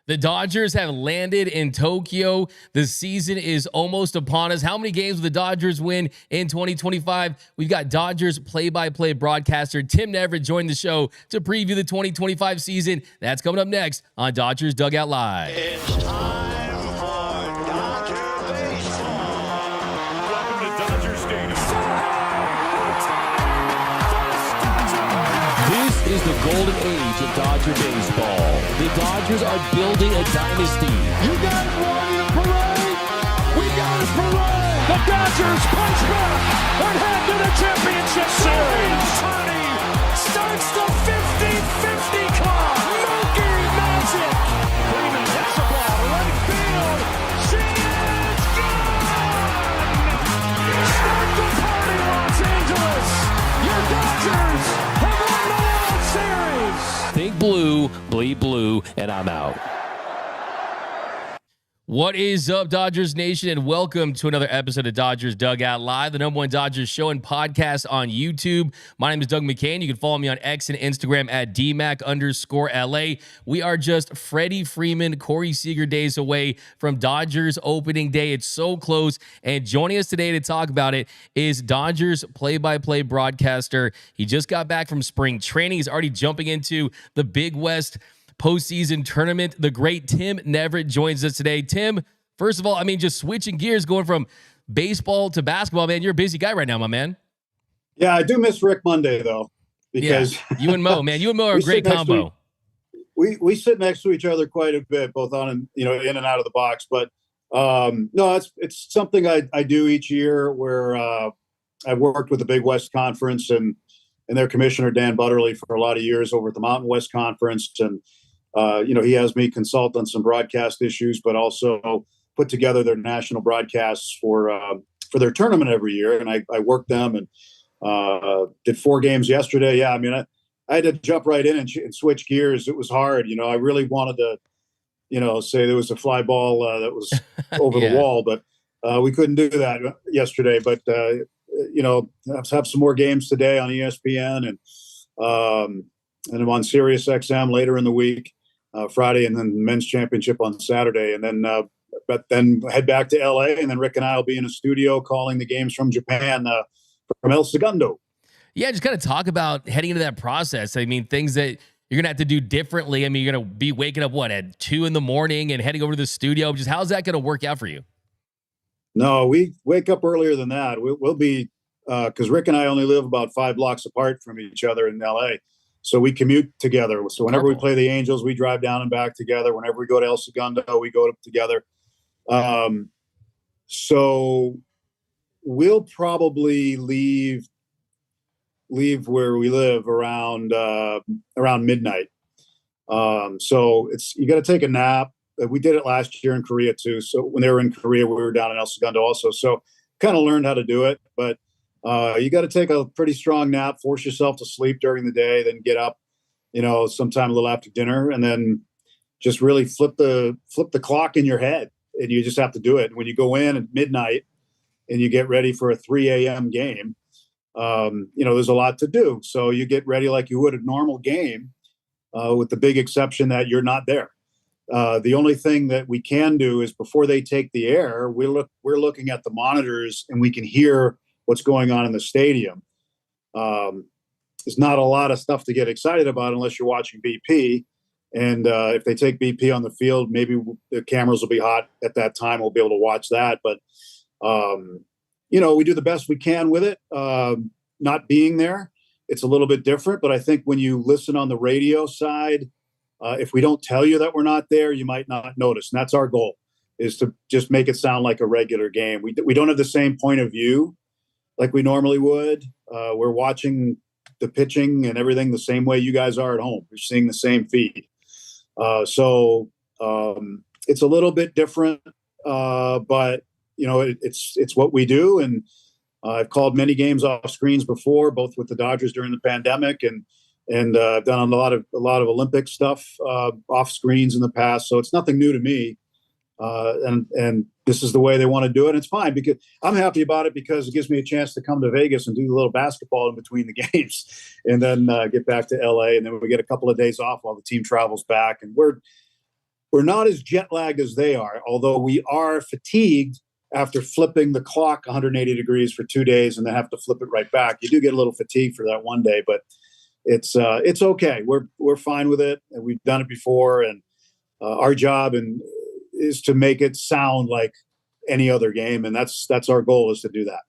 The Dodgers have landed in Tokyo. The season is almost upon us. How many games will the Dodgers win in 2025? We've got Dodgers play-by-play broadcaster Tim Neverett join the show to preview the 2025 season. That's coming up next on Dodgers Dugout Live. It's time for Dodger baseball. Welcome to Dodger Stadium. This is the golden age of Dodger baseball. The Dodgers are building a dynasty. You got it, Roy, the parade. We got it, parade. The Dodgers punch back and head to the championship series. Tony starts the 50-50 club. Mookie magic. Freeman hits the ball to right field. She is gone. Start the party, Los Angeles. Your Dodgers have won the World Series. Think blue, bleed blue, and I'm out. What is up, Dodgers Nation, and welcome to another episode of Dodgers Dugout Live, the #1 Dodgers show and podcast on YouTube. My name is Doug McKain. You can follow me on X and Instagram at DMac_LA. We are just Freddie Freeman, Corey Seager days away from Dodgers opening day. It's so close, and joining us today to talk about it is Dodgers play-by-play broadcaster. He just got back from spring training. He's already jumping into the Big West postseason tournament. The great Tim Neverett joins us today. Tim, first of all, I mean, just switching gears, going from baseball to basketball, man. You're a busy guy right now, my man. Yeah, I do miss Rick Monday though, because you and Mo, man, you and Mo are a great combo. We sit next to each other quite a bit, both on and in and out of the box. But no, it's something I do each year where I've worked with the Big West Conference and their commissioner Dan Butterly for a lot of years over at the Mountain West Conference, and he has me consult on some broadcast issues, but also put together their national broadcasts for their tournament every year. And I worked them and did 4 games yesterday. Yeah, I mean, I had to jump right in and switch gears. It was hard. I really wanted to, say there was a fly ball that was over the wall, but we couldn't do that yesterday. But, have some more games today on ESPN and I'm on Sirius XM later in the week. Friday, and then men's championship on Saturday, and then head back to LA, and then Rick and I will be in a studio calling the games from Japan, from El Segundo. Yeah, just kind of talk about heading into that process. I mean, things that you're gonna have to do differently. I mean, you're gonna be waking up at 2 a.m. and heading over to the studio. Just how's that gonna work out for you? No, we wake up earlier than that. We'll be because Rick and I only live about 5 blocks apart from each other in LA. So we commute together. So whenever we play the Angels, we drive down and back together. Whenever we go to El Segundo, we go together. So we'll probably leave where we live around midnight. So you got to take a nap. We did it last year in Korea too. So when they were in Korea, we were down in El Segundo also. So kind of learned how to do it, but you got to take a pretty strong nap, force yourself to sleep during the day, then get up, sometime a little after dinner, and then just really flip the clock in your head. And you just have to do it. When you go in at midnight and you get ready for a 3 a.m. game, there's a lot to do. So you get ready like you would a normal game, with the big exception that you're not there. The only thing that we can do is before they take the air, we're looking at the monitors and we can hear what's going on in the stadium. There's not a lot of stuff to get excited about unless you're watching BP. And if they take BP on the field, maybe the cameras will be hot at that time. We'll be able to watch that. But, we do the best we can with it. Not being there, it's a little bit different. But I think when you listen on the radio side, if we don't tell you that we're not there, you might not notice. And that's our goal, is to just make it sound like a regular game. We don't have the same point of view like we normally would. We're watching the pitching and everything the same way you guys are at home. You're seeing the same feed. So it's a little bit different, but it's what we do. And I've called many games off screens before, both with the Dodgers during the pandemic and I've done a lot of Olympic stuff off screens in the past. So it's nothing new to me. And this is the way they want to do it. And it's fine because I'm happy about it because it gives me a chance to come to Vegas and do a little basketball in between the games and then get back to LA. And then we get a couple of days off while the team travels back. And we're not as jet lagged as they are, although we are fatigued after flipping the clock 180 degrees for 2 days and then have to flip it right back. You do get a little fatigued for that one day, but it's okay. We're fine with it, and we've done it before. And our job is to make it sound like any other game, and that's our goal, is to do that.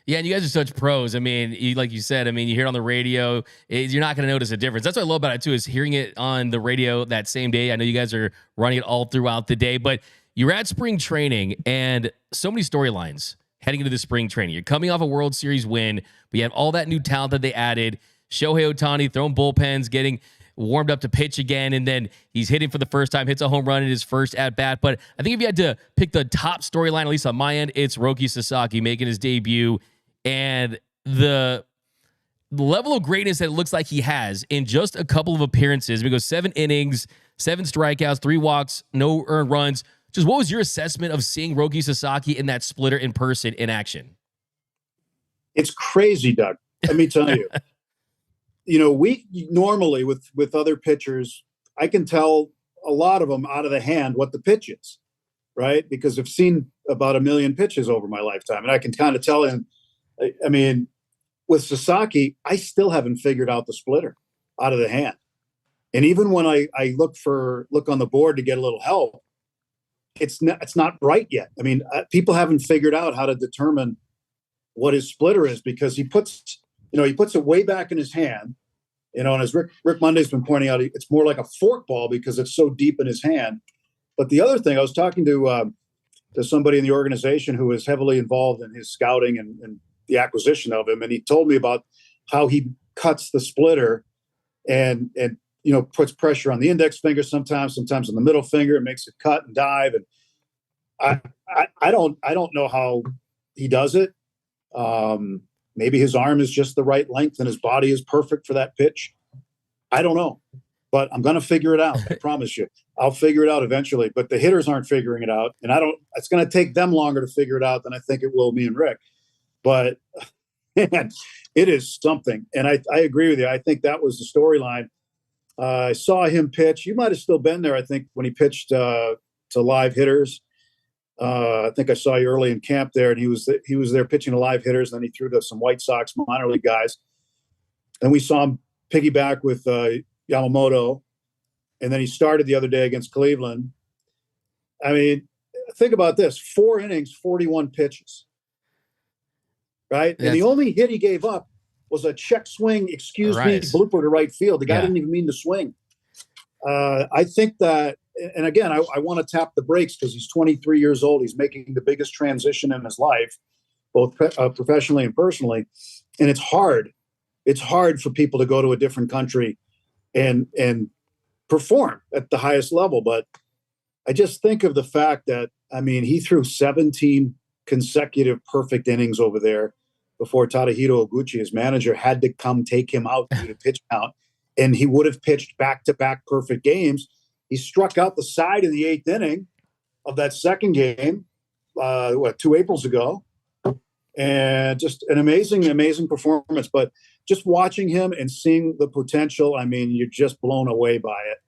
Yeah, and you guys are such pros. I mean, like you said, I mean, you hear it on the radio, you're not going to notice a difference. That's what I love about it, too, is hearing it on the radio that same day. I know you guys are running it all throughout the day, but you're at spring training, and so many storylines heading into the spring training. You're coming off a World Series win, but you have all that new talent that they added. Shohei Ohtani throwing bullpens, getting warmed up to pitch again, and then he's hitting for the first time, hits a home run in his first at-bat. But I think if you had to pick the top storyline, at least on my end, it's Roki Sasaki making his debut, and the level of greatness that it looks like he has in just a couple of appearances. We go 7 innings, 7 strikeouts, 3 walks, no earned runs. Just what was your assessment of seeing Roki Sasaki in that splitter in person in action? It's crazy, Doug. Let me tell you. We normally with other pitchers, I can tell a lot of them out of the hand what the pitch is, right? Because I've seen about 1 million pitches over my lifetime, and I can kind of tell him. I mean, with Sasaki, I still haven't figured out the splitter out of the hand. And even when I look on the board to get a little help, it's not right yet. I mean, people haven't figured out how to determine what his splitter is, because he puts it way back in his hand, and as Rick Monday's been pointing out, it's more like a fork ball because it's so deep in his hand. But the other thing, I was talking to somebody in the organization who is heavily involved in his scouting and the acquisition of him, and he told me about how he cuts the splitter and puts pressure on the index finger sometimes on the middle finger. It makes it cut and dive. And I don't know how he does it. Maybe his arm is just the right length and his body is perfect for that pitch. I don't know, but I'm going to figure it out. I promise you, I'll figure it out eventually, but the hitters aren't figuring it out. And it's going to take them longer to figure it out than I think it will me and Rick, but man, it is something. And I agree with you. I think that was the storyline. I saw him pitch. You might have still been there, I think, when he pitched to live hitters. I think I saw you early in camp there, and he was there pitching to live hitters. And then he threw to some White Sox minor league guys. And we saw him piggyback with Yamamoto. And then he started the other day against Cleveland. I mean, think about this: 4 innings, 41 pitches. Right? And the only hit he gave up was a check swing, blooper to right field. The guy didn't even mean to swing. I think that, and again, I want to tap the brakes because he's 23 years old. He's making the biggest transition in his life, both professionally and personally. And it's hard. It's hard for people to go to a different country and perform at the highest level. But I just think of the fact that, I mean, he threw 17 consecutive perfect innings over there before Tadahito Oguchi, his manager, had to come take him out due to pitch count, and he would have pitched back-to-back perfect games. He struck out the side in the 8th inning of that second game, 2 Aprils ago, and just an amazing performance. But just watching him and seeing the potential, I mean, you're just blown away by it.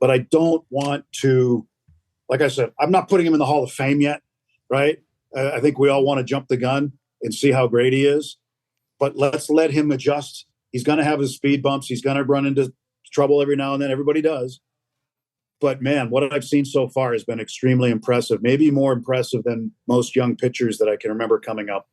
But I don't want to, like I said, I'm not putting him in the Hall of Fame yet, right? I think we all want to jump the gun and see how great he is. But let's let him adjust. He's going to have his speed bumps. He's going to run into trouble every now and then. Everybody does. But, man, what I've seen so far has been extremely impressive, maybe more impressive than most young pitchers that I can remember coming up.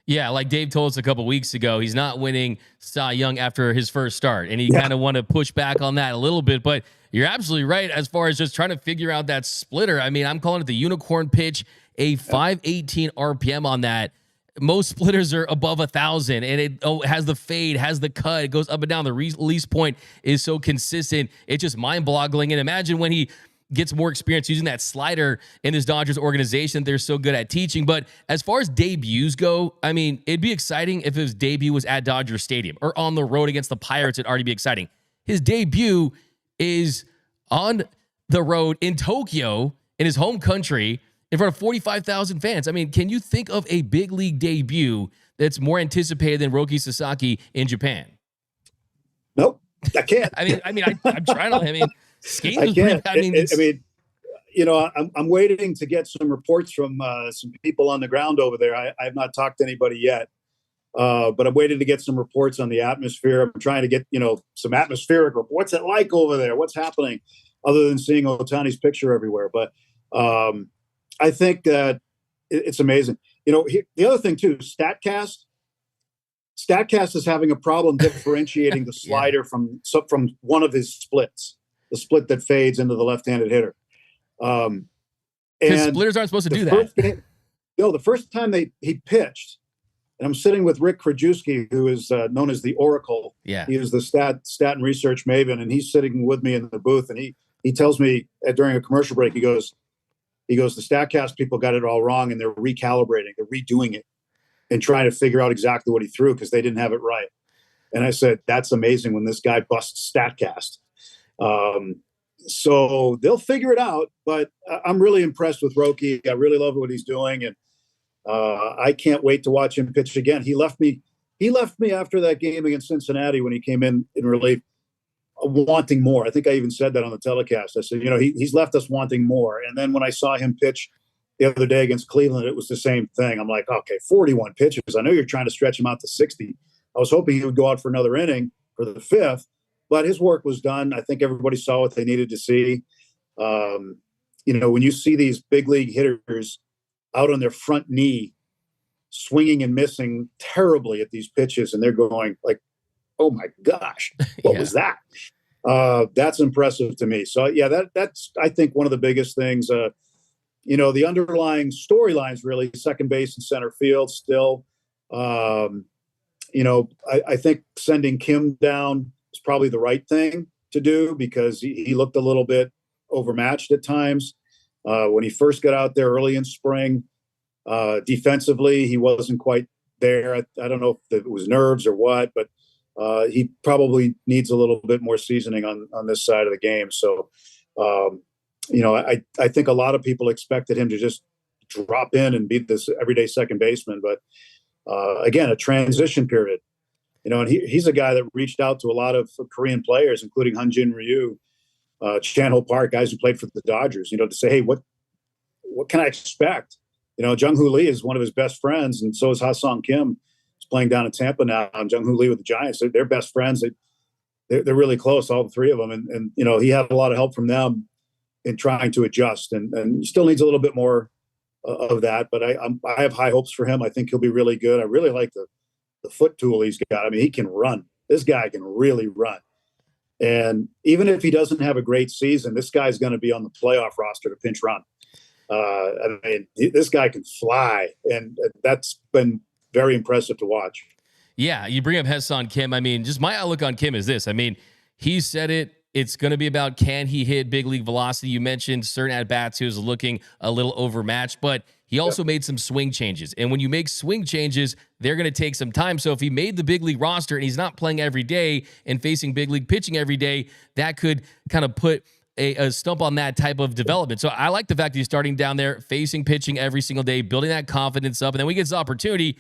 Yeah, like Dave told us a couple weeks ago, he's not winning Cy Young after his first start, and he kind of want to push back on that a little bit. But you're absolutely right as far as just trying to figure out that splitter. I mean, I'm calling it the unicorn pitch, a 518 RPM on that. Most splitters are above 1,000, and it has the fade, has the cut. It goes up and down. The release point is so consistent. It's just mind-boggling. And imagine when he gets more experience using that slider in this Dodgers organization they're so good at teaching. But as far as debuts go, I mean, it'd be exciting if his debut was at Dodger Stadium or on the road against the Pirates. It'd already be exciting. His debut is on the road in Tokyo, in his home country, in front of 45,000 fans. I mean, can you think of a big league debut that's more anticipated than Roki Sasaki in Japan? Nope, I can't. I'm trying to. I mean, skating. I can't. I'm waiting to get some reports from some people on the ground over there. I have not talked to anybody yet, but I'm waiting to get some reports on the atmosphere. I'm trying to get, some atmospheric. What's it like over there? What's happening other than seeing Ohtani's picture everywhere? But I think that it's amazing. The other thing too, StatCast is having a problem differentiating the slider from one of his splits, the split that fades into the left-handed hitter. Because And splitters aren't supposed to do that. The first time he pitched, and I'm sitting with Rick Krajewski, who is known as the Oracle. Yeah. He is the stat and research maven, and he's sitting with me in the booth, and he tells me during a commercial break, he goes, the StatCast people got it all wrong, and they're recalibrating, they're redoing it, and trying to figure out exactly what he threw because they didn't have it right. And I said, that's amazing when this guy busts StatCast. So they'll figure it out, but I'm really impressed with Roki. I really love what he's doing, and I can't wait to watch him pitch again. He left me after that game against Cincinnati when he came in relief, wanting more. I think I even said that on the telecast. I said, he's left us wanting more. And then when I saw him pitch the other day against Cleveland, it was the same thing. I'm like, okay, 41 pitches. I know you're trying to stretch him out to 60. I was hoping he would go out for another inning for the fifth, but his work was done. I think everybody saw what they needed to see. When you see these big league hitters out on their front knee, swinging and missing terribly at these pitches, and they're going like, oh my gosh, what was that? That's impressive to me. So yeah, that's, I think, one of the biggest things. The underlying storylines, really, second base and center field still. I think sending Kim down is probably the right thing to do because he looked a little bit overmatched at times. When he first got out there early in spring, defensively, he wasn't quite there. I don't know if it was nerves or what, but he probably needs a little bit more seasoning on this side of the game. So, I think a lot of people expected him to just drop in and be this everyday second baseman. But again, a transition period, and he's a guy that reached out to a lot of Korean players, including Hyunjin Ryu, Chan Ho Park, guys who played for the Dodgers, to say, hey, what can I expect? Jung-Hoo Lee is one of his best friends, and so is Ha-Sung Kim. He's playing down in Tampa now, and Jung-Hoo Lee with the Giants. They're best friends. They're really close, all the three of them. And he had a lot of help from them in trying to adjust, and he still needs a little bit more of that. But I have high hopes for him. I think he'll be really good. I really like the foot tool he's got. I mean, he can run. This guy can really run. And even if he doesn't have a great season, this guy's going to be on the playoff roster to pinch run. This guy can fly, and that's been very impressive to watch. Yeah, you bring up Ha-Sung Kim. I mean, just my outlook on Kim is this. I mean, he said it. It's going to be about, can he hit big league velocity? You mentioned certain at-bats he was looking a little overmatched, but he also made some swing changes. And when you make swing changes, they're going to take some time. So if he made the big league roster and he's not playing every day and facing big league pitching every day, that could kind of put a stump on that type of development. So I like the fact that he's starting down there, facing pitching every single day, building that confidence up. And then when he gets the opportunity,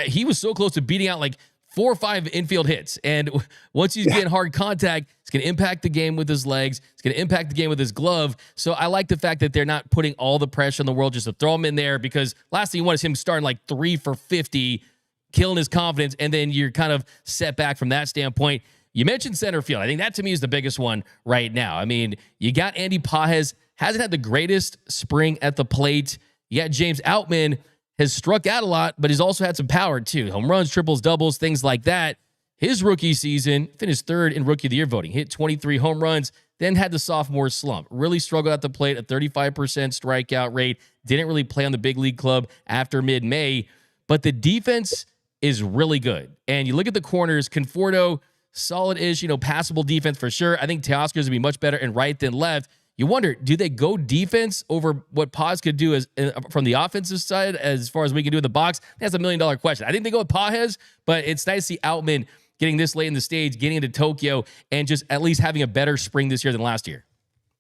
he was so close to beating out like 4 or 5 infield hits. And once he's getting hard contact, it's going to impact the game with his legs. It's going to impact the game with his glove. So I like the fact that they're not putting all the pressure in the world just to throw him in there, because last thing you want is him starting like 3 for 50, killing his confidence, and then you're kind of set back from that standpoint. You mentioned center field. I think that to me is the biggest one right now. I mean, you got Andy Pages, hasn't had the greatest spring at the plate. You got James Outman, has struck out a lot, but he's also had some power too. Home runs, triples, doubles, things like that. His rookie season, finished 3rd in Rookie of the Year voting, hit 23 home runs, then had the sophomore slump. Really struggled at the plate, a 35% strikeout rate. Didn't really play on the big league club after mid-May, but the defense is really good. And you look at the corners, Conforto, solid-ish, passable defense for sure. I think Teoscar's going to be much better in right than left. You wonder, do they go defense over what Paz could do as from the offensive side as far as we can do in the box? That's $1 million question. I think they go with Pages, but it's nice to see Outman getting this late in the stage, getting into Tokyo, and just at least having a better spring this year than last year.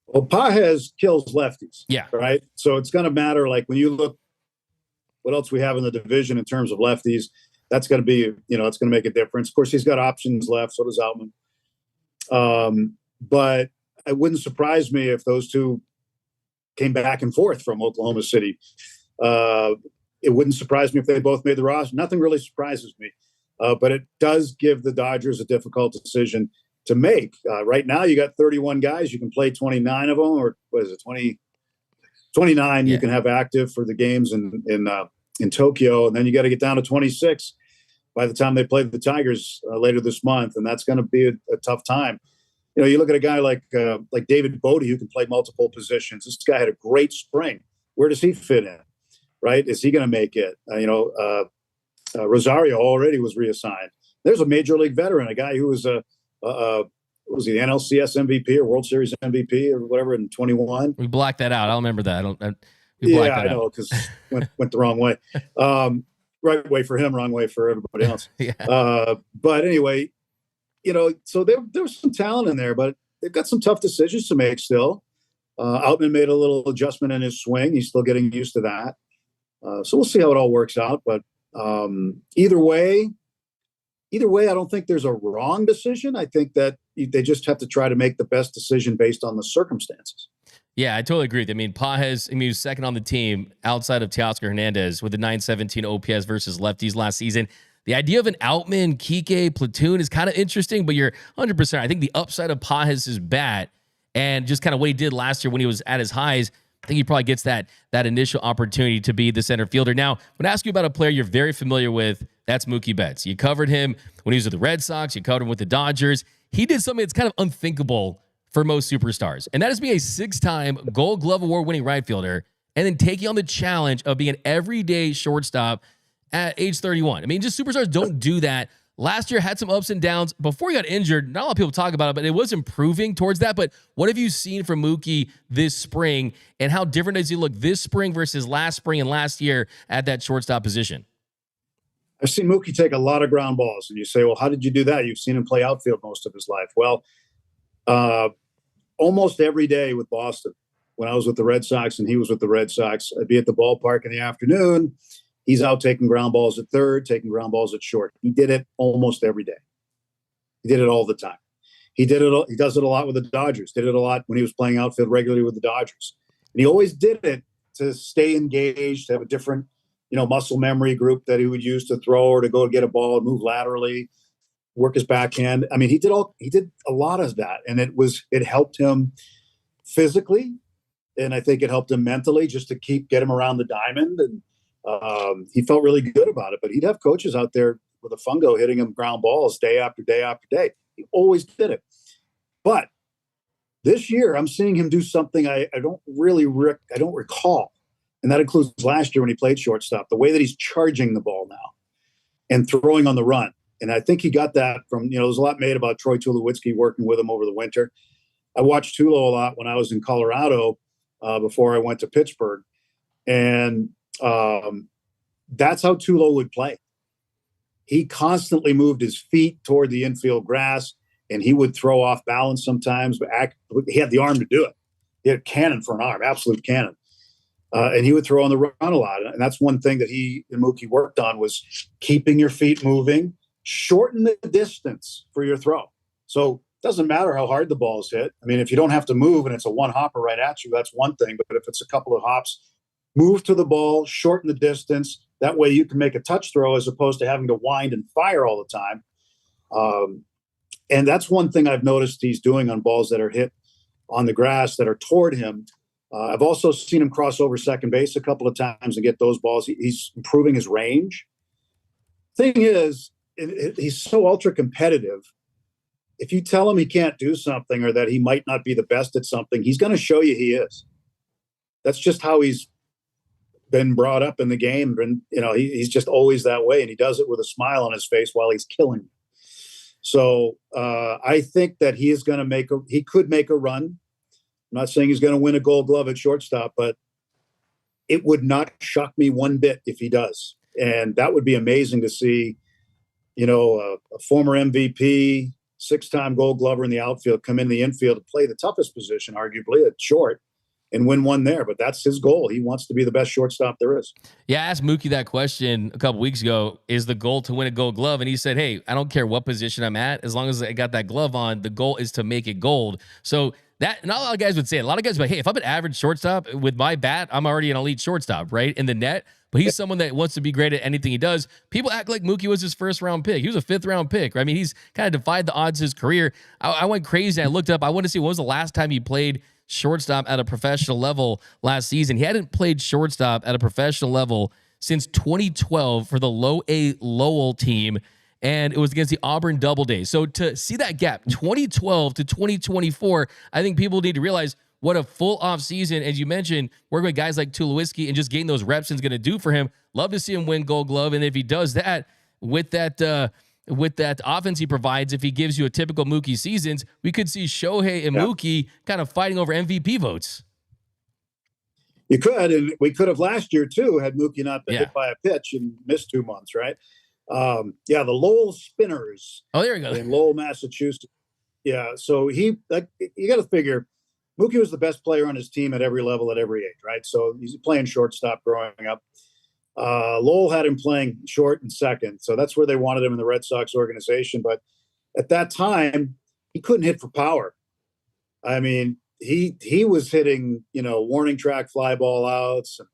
Well, Pages kills lefties. Yeah. Right? So it's going to matter, like when you look what else we have in the division in terms of lefties, that's going to be, it's going to make a difference. Of course, he's got options left, so does Outman. But it wouldn't surprise me if those two came back and forth from Oklahoma City. It wouldn't surprise me if they both made the roster. Nothing really surprises me, but it does give the Dodgers a difficult decision to make. Right now, you got 31 guys. You can play 29 of them, or what is it, 29 Yeah. you can have active for the games in Tokyo, and then you got to get down to 26 by the time they play the Tigers later this month, and that's going to be a tough time. You look at a guy like David Bodie, who can play multiple positions. This guy had a great spring. Where does he fit in? Right? Is he going to make it? Rosario already was reassigned. There's a major league veteran, a guy who was was he the NLCS MVP or World Series MVP or whatever in 21? We blacked that out. I don't remember that. I know, because went the wrong way. Right way for him, wrong way for everybody else. Yeah. But anyway, so there was some talent in there, but they've got some tough decisions to make still. Outman made a little adjustment in his swing. He's still getting used to that. So we'll see how it all works out. But either way, I don't think there's a wrong decision. I think that they just have to try to make the best decision based on the circumstances. Yeah, I totally agree. I mean, Pages, he was second on the team outside of Teoscar Hernandez with a 917 OPS versus lefties last season. The idea of an Outman, Kike, platoon is kind of interesting, but you're 100%. I think the upside of Pages' bat and just kind of what he did last year when he was at his highs, I think he probably gets that initial opportunity to be the center fielder. Now, when I ask you about a player you're very familiar with, that's Mookie Betts. You covered him when he was with the Red Sox. You covered him with the Dodgers. He did something that's kind of unthinkable for most superstars, and that is being a 6-time Gold Glove Award winning right fielder and then taking on the challenge of being an everyday shortstop at age 31. I mean, just superstars don't do that. Last year had some ups and downs. Before he got injured, not a lot of people talk about it, but it was improving towards that. But what have you seen from Mookie this spring, and how different does he look this spring versus last spring and last year at that shortstop position? I've seen Mookie take a lot of ground balls, and you say, well, how did you do that? You've seen him play outfield most of his life. Well, almost every day with Boston, when I was with the Red Sox and he was with the Red Sox, I'd be at the ballpark in the afternoon. He's out taking ground balls at third, taking ground balls at short. He did it almost every day. He did it all the time. He does it a lot with the Dodgers. Did it a lot when he was playing outfield regularly with the Dodgers. And he always did it to stay engaged, to have a different, muscle memory group that he would use to throw or to go get a ball and move laterally, work his backhand. I mean, he did a lot of that, and it helped him physically, and I think it helped him mentally just to get him around the diamond. And he felt really good about it. But he'd have coaches out there with a fungo hitting him ground balls day after day after day. He always did it. But this year, I'm seeing him do something I don't recall, and that includes last year when he played shortstop. The way that he's charging the ball now and throwing on the run. And I think he got that from, there's a lot made about Troy Tulowitzki working with him over the winter. I watched Tulo a lot when I was in Colorado before I went to Pittsburgh. And that's how Tulo would play. He constantly moved his feet toward the infield grass, and he would throw off balance sometimes, but he had the arm to do it. He had a cannon for an arm, absolute cannon. And he would throw on the run a lot. And that's one thing that he and Mookie worked on, was keeping your feet moving, shorten the distance for your throw. So it doesn't matter how hard the ball's hit. I mean, if you don't have to move and it's a one hopper right at you, that's one thing. But if it's a couple of hops, move to the ball, shorten the distance. That way you can make a touch throw as opposed to having to wind and fire all the time. And that's one thing I've noticed he's doing on balls that are hit on the grass that are toward him. I've also seen him cross over second base a couple of times and get those balls. He's improving his range. Thing is, he's so ultra competitive. If you tell him he can't do something or that he might not be the best at something, he's going to show you he is. That's just how he's been brought up in the game. And, he's just always that way. And he does it with a smile on his face while he's killing you. So I think that he could make a run. I'm not saying he's going to win a Gold Glove at shortstop, but it would not shock me one bit if he does. And that would be amazing to see, a former MVP, 6-time Gold Glover in the outfield come in the infield to play the toughest position, arguably, at short, and win one there. But that's his goal. He wants to be the best shortstop there is. Yeah, I asked Mookie that question a couple weeks ago. Is the goal to win a Gold Glove? And he said, hey, I don't care what position I'm at. As long as I got that glove on, the goal is to make it gold. So that, not a lot of guys would say it. A lot of guys would be like, hey, if I'm an average shortstop with my bat, I'm already an elite shortstop, right? In the net. But he's someone that wants to be great at anything he does. People act like Mookie was his first round pick. He was a 5th round pick. Right? I mean, he's kind of defied the odds of his career. I went crazy. I looked up. I wanted to see when was the last time he played shortstop at a professional level last season. He hadn't played shortstop at a professional level since 2012 for the low A Lowell team. And it was against the Auburn Doubledays. So to see that gap, 2012 to 2024, I think people need to realize what a full off season, as you mentioned, working with guys like Tulowitzki and just getting those reps is going to do for him. Love to see him win Gold Glove. And if he does that with that offense he provides, if he gives you a typical Mookie seasons, we could see Shohei and Mookie kind of fighting over MVP votes. You could, and we could have last year too, had Mookie not been hit by a pitch and missed 2 months, right? The Lowell Spinners. Oh, there we go. In Lowell, Massachusetts. Yeah, so you got to figure Mookie was the best player on his team at every level, at every age, right? So he's playing shortstop growing up. Lowell had him playing short and second, so that's where they wanted him in the Red Sox organization. But at that time, he couldn't hit for power. I mean, he was hitting, warning track fly ball outs and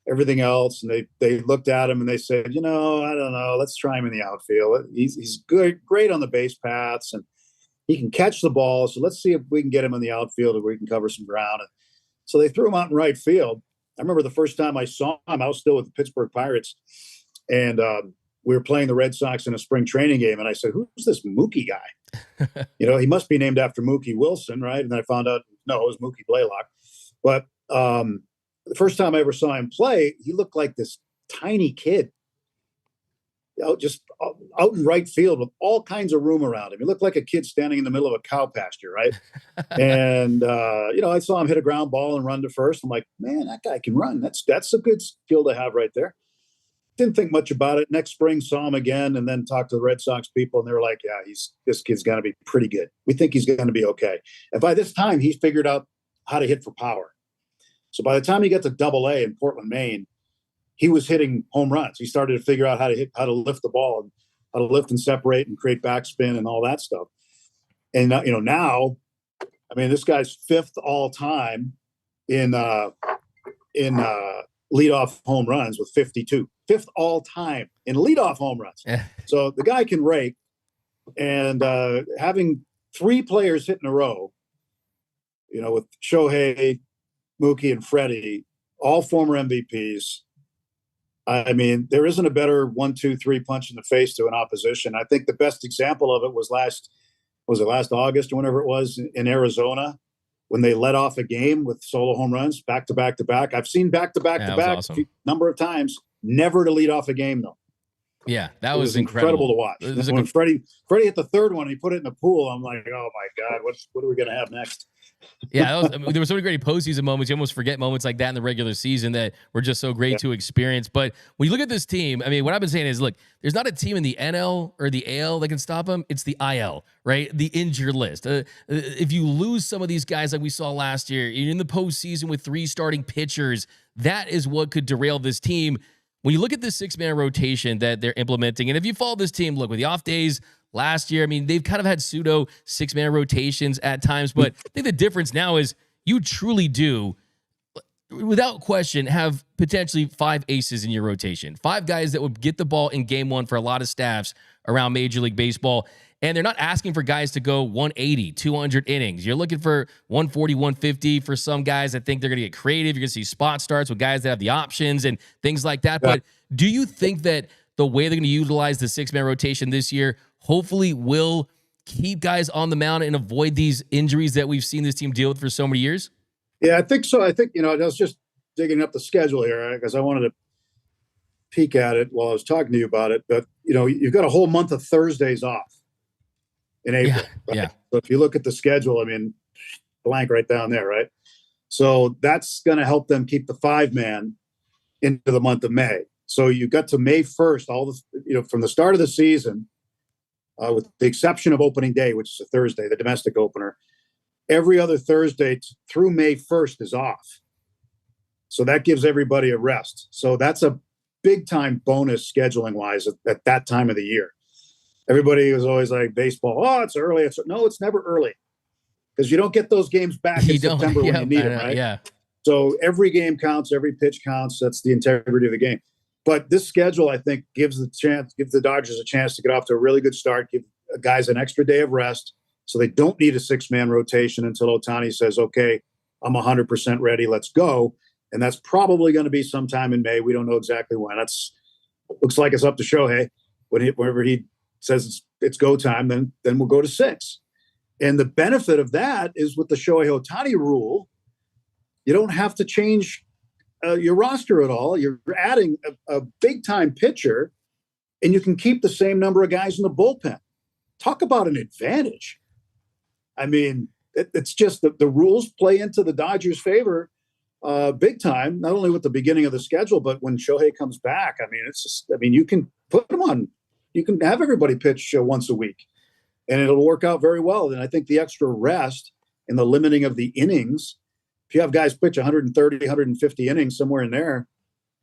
everything else. And they looked at him and they said, I don't know, let's try him in the outfield. He's great on the base paths and he can catch the ball. So let's see if we can get him in the outfield and we can cover some ground. And so they threw him out in right field. I remember the first time I saw him, I was still with the Pittsburgh Pirates, and we were playing the Red Sox in a spring training game. And I said, who's this Mookie guy? He must be named after Mookie Wilson, right? And then I found out, no, it was Mookie Blaylock. But the first time I ever saw him play, he looked like this tiny kid, just out in right field with all kinds of room around him. He looked like a kid standing in the middle of a cow pasture, right? And, I saw him hit a ground ball and run to first. I'm like, man, that guy can run. That's a good skill to have right there. Didn't think much about it. Next spring, saw him again and then talked to the Red Sox people, and they were like, yeah, this kid's going to be pretty good. We think he's going to be okay. And by this time, he figured out how to hit for power. So by the time he got to Double-A in Portland, Maine, he was hitting home runs. He started to figure out how to lift the ball and how to lift and separate and create backspin and all that stuff. And now, I mean, this guy's 5th all time in leadoff home runs with 52. 5th all time in leadoff home runs. So the guy can rake, and having 3 players hit in a row, with Shohei, Mookie, and Freddie, all former MVPs. I mean, there isn't a better 1, 2, 3 punch in the face to an opposition. I think the best example of it was last August or whenever it was in Arizona, when they let off a game with solo home runs back to back to back. I've seen back to back to back a number of times, never to lead off a game though. Yeah, that was incredible to watch. When Freddie hit the 3rd one, and he put it in the pool. I'm like, oh my God, what are we going to have next? Yeah, there were so many great postseason moments. You almost forget moments like that in the regular season that were just so great to experience. But when you look at this team, I mean, what I've been saying is, look, there's not a team in the NL or the AL that can stop them. It's the IL, right? The injured list. If you lose some of these guys like we saw last year, in the postseason with 3 starting pitchers, that is what could derail this team. When you look at the 6-man rotation that they're implementing, and if you follow this team, look, with the off days last year, I mean, they've kind of had pseudo 6-man rotations at times, but I think the difference now is you truly do, without question, have potentially 5 aces in your rotation. 5 guys that would get the ball in game 1 for a lot of staffs around Major League Baseball. And they're not asking for guys to go 180, 200 innings. You're looking for 140, 150 for some guys. I think they're going to get creative. You're going to see spot starts with guys that have the options and things like that. But do you think that the way they're going to utilize the 6-man rotation this year hopefully will keep guys on the mound and avoid these injuries that we've seen this team deal with for so many years? Yeah, I think so. I think, I was just digging up the schedule here because I wanted to peek at it while I was talking to you about it. But, you've got a whole month of Thursdays off in April. Yeah. So if you look at the schedule, I mean, blank right down there, right? So that's going to help them keep the 5-man into the month of May. So you got to May 1st, from the start of the season, with the exception of opening day, which is a Thursday, the domestic opener, every other Thursday through May 1st is off. So that gives everybody a rest. So that's a big time bonus scheduling wise at that time of the year. Everybody was always like, baseball, it's early. No, it's never early, because you don't get those games back in September when you need them, right? Yeah. So every game counts, every pitch counts. That's the integrity of the game. But this schedule, I think, gives the Dodgers a chance to get off to a really good start, give guys an extra day of rest so they don't need a 6-man rotation until Ohtani says, okay, I'm 100% ready, let's go. And that's probably going to be sometime in May. We don't know exactly when. Looks like it's up to Shohei. Whenever he says it's go time, then we'll go to 6. And the benefit of that is with the Shohei Ohtani rule, you don't have to change your roster at all. You're adding a big-time pitcher, and you can keep the same number of guys in the bullpen. Talk about an advantage. I mean, it's just the rules play into the Dodgers' favor big time, not only with the beginning of the schedule, but when Shohei comes back. I mean, you can put him on. You can have everybody pitch once a week, and it'll work out very well. And I think the extra rest and the limiting of the innings, if you have guys pitch 130, 150 innings somewhere in there,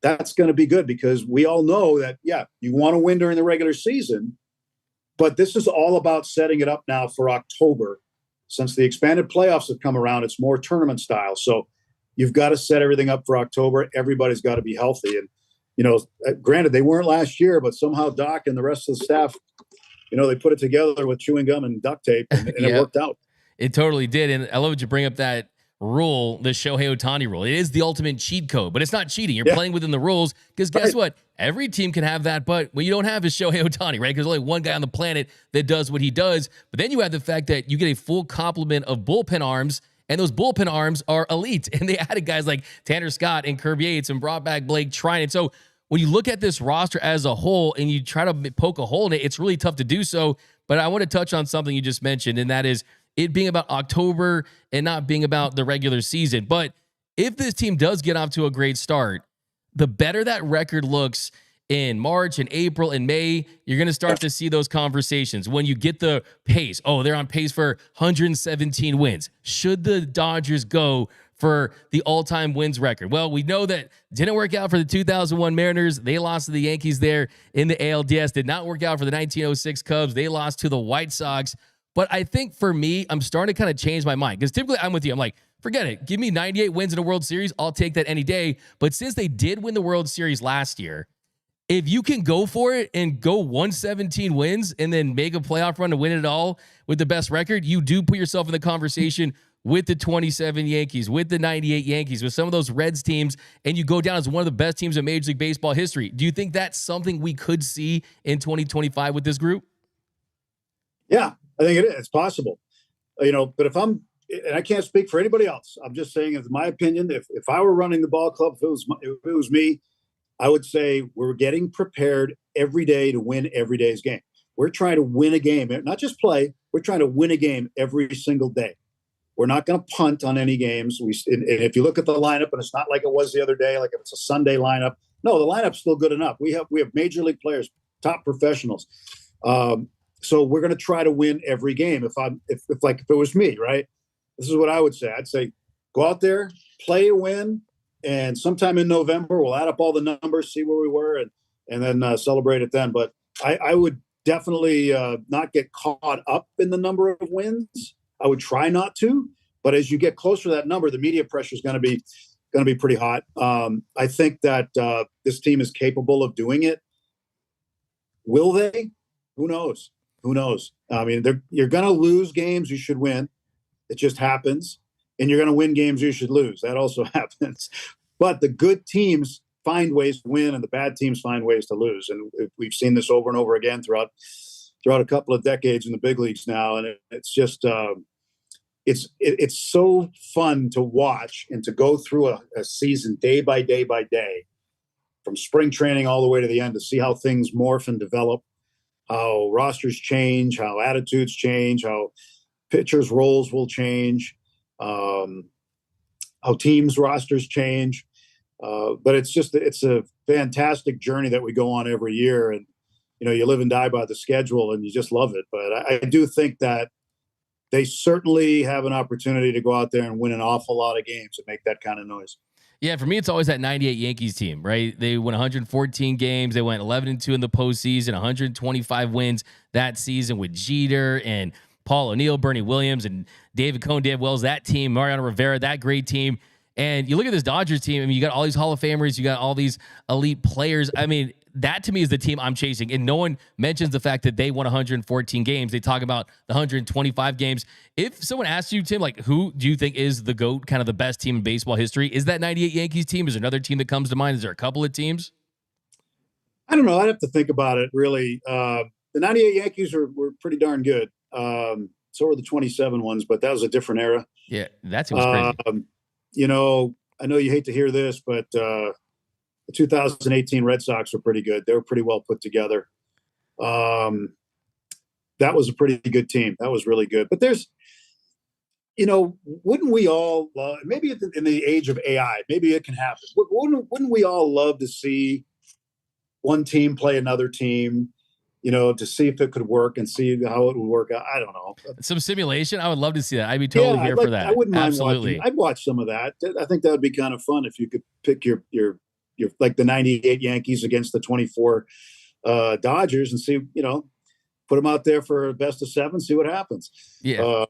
that's going to be good because we all know that, yeah, you want to win during the regular season, but this is all about setting it up now for October. Since the expanded playoffs have come around, it's more tournament style. So you've got to set everything up for October. Everybody's got to be healthy. And, granted, they weren't last year, but somehow Doc and the rest of the staff, they put it together with chewing gum and duct tape, and it worked out. It totally did. And I love that you bring up that rule, the Shohei Ohtani rule. It is the ultimate cheat code, but it's not cheating. You're playing within the rules because guess what? Every team can have that, but what you don't have is Shohei Ohtani, right? Because there's only one guy on the planet that does what he does. But then you have the fact that you get a full complement of bullpen arms, and those bullpen arms are elite. And they added guys like Tanner Scott and Kirby Yates and brought back Blake Trinan. So when you look at this roster as a whole and you try to poke a hole in it, it's really tough to do so. But I want to touch on something you just mentioned, and that is it being about October and not being about the regular season. But if this team does get off to a great start, the better that record looks in March and April and May, you're going to start to see those conversations. When you get the pace, they're on pace for 117 wins. Should the Dodgers go for the all-time wins record? Well, we know that didn't work out for the 2001 Mariners. They lost to the Yankees there in the ALDS. Did not work out for the 1906 Cubs. They lost to the White Sox. But I think for me, I'm starting to kind of change my mind because typically I'm with you. I'm like, forget it. Give me 98 wins in a World Series. I'll take that any day. But since they did win the World Series last year, if you can go for it and go 117 wins and then make a playoff run to win it all with the best record, you do put yourself in the conversation with the 27 Yankees, with the 98 Yankees, with some of those Reds teams, and you go down as one of the best teams in Major League Baseball history. Do you think that's something we could see in 2025 with this group? Yeah, I think it is. It's possible. But if and I can't speak for anybody else, I'm just saying, in my opinion, if I were running the ball club, if it was me, I would say we're getting prepared every day to win every day's game. We're trying to win a game, not just play. We're trying to win a game every single day. We're not going to punt on any games. And if you look at the lineup, and it's not like it was the other day, like if it's a Sunday lineup. No, the lineup's still good enough. We have major league players, top professionals. So we're going to try to win every game. If it was me, right? This is what I would say. I'd say go out there, play a win. And sometime in November, we'll add up all the numbers, see where we were, and then celebrate it then. But I would definitely not get caught up in the number of wins. I would try not to. But as you get closer to that number, the media pressure is going to be pretty hot. I think that this team is capable of doing it. Will they? Who knows? Who knows? I mean, you're going to lose games you should win. It just happens. And you're going to win games you should lose. That also happens. But the good teams find ways to win, and the bad teams find ways to lose. And we've seen this over and over again throughout a couple of decades in the big leagues now. And it's just it's so fun to watch and to go through a season day by day by day, from spring training all the way to the end, to see how things morph and develop, how rosters change, how attitudes change, how pitchers' roles will change. How teams rosters change. But it's a fantastic journey that we go on every year. And, you live and die by the schedule and you just love it. But I do think that they certainly have an opportunity to go out there and win an awful lot of games and make that kind of noise. Yeah, for me, it's always that 98 Yankees team, right? They won 114 games. They went 11-2 in the postseason, 125 wins that season with Jeter and Paul O'Neill, Bernie Williams, and David Cohn, Dave Wells, that team, Mariano Rivera, that great team. And you look at this Dodgers team, I mean, you got all these Hall of Famers, you got all these elite players. I mean, that to me is the team I'm chasing. And no one mentions the fact that they won 114 games. They talk about the 125 games. If someone asks you, Tim, like, who do you think is the GOAT, kind of the best team in baseball history? Is that 98 Yankees team? Is there another team that comes to mind? Is there a couple of teams? I don't know. I'd have to think about it, really. The 98 Yankees were pretty darn good. So were the 27 ones, but that was a different era. Yeah, that seems crazy. You know, I know you hate to hear this, but the 2018 Red Sox were pretty good. They were pretty well put together. That was a pretty good team. That was really good. But there's, you know, wouldn't we all, maybe in the age of AI, maybe it can happen. Wouldn't we all love to see one team play another team, you know, to see if it could work and see how it would work out? I don't know. Some simulation. I would love to see that. I'd be totally here for that. I wouldn't mind Absolutely. watching. I'd watch some of that. I think that would be kind of fun if you could pick your like the 98 Yankees against the 24 Dodgers and see, you know, put them out there for a best of 7, see what happens. Yeah.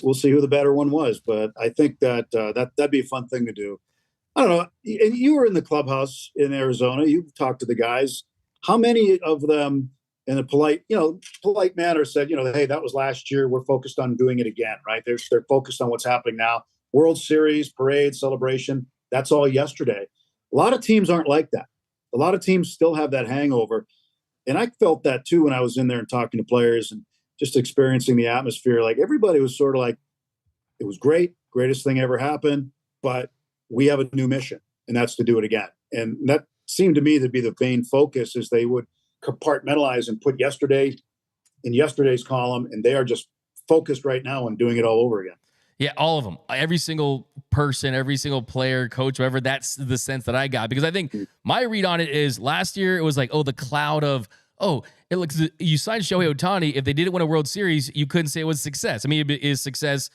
We'll see who the better one was, but I think that that'd be a fun thing to do. I don't know. And you were in the clubhouse in Arizona. You've talked to the guys. How many of them, in a polite manner, said, you know, hey, that was last year. We're focused on doing it again, right? They're focused on what's happening now. World Series, parade, celebration. That's all yesterday. A lot of teams aren't like that. A lot of teams still have that hangover. And I felt that too when I was in there and talking to players and just experiencing the atmosphere. Like everybody was sort of like, it was great, greatest thing ever happened, but we have a new mission, and that's to do it again. And that seemed to me to be the main focus, is they would compartmentalize and put yesterday in yesterday's column, and they are just focused right now on doing it all over again. Yeah, all of them. Every single person, every single player, coach, whoever, that's the sense that I got. Because I think my read on it is last year it was like, oh, the cloud of, oh, it looks, you signed Shohei Ohtani. If they didn't win a World Series, you couldn't say it was success. I mean, it is success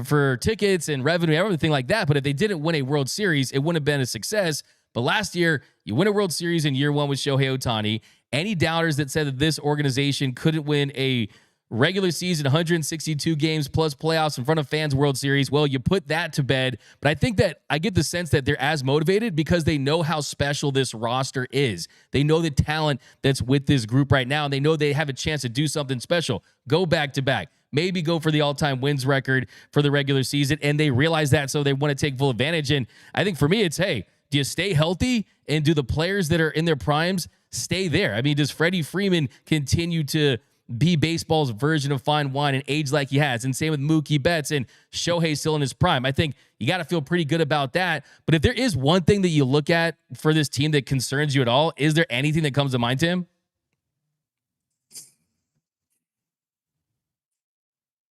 for tickets and revenue, everything like that. But if they didn't win a World Series, it wouldn't have been a success. But last year, you win a World Series in year 1 with Shohei Ohtani. Any doubters that said that this organization couldn't win a regular season, 162 games plus playoffs in front of fans, World Series, well, you put that to bed. But I think that I get the sense that they're as motivated because they know how special this roster is. They know the talent that's with this group right now, and they know they have a chance to do something special. Go back to back. Maybe go for the all-time wins record for the regular season, and they realize that, so they want to take full advantage. And I think for me, it's, hey, do you stay healthy, and do the players that are in their primes stay there? I mean, does Freddie Freeman continue to be baseball's version of fine wine and age like he has? And same with Mookie Betts and Shohei still in his prime. I think you got to feel pretty good about that. But if there is one thing that you look at for this team that concerns you at all, is there anything that comes to mind, Tim?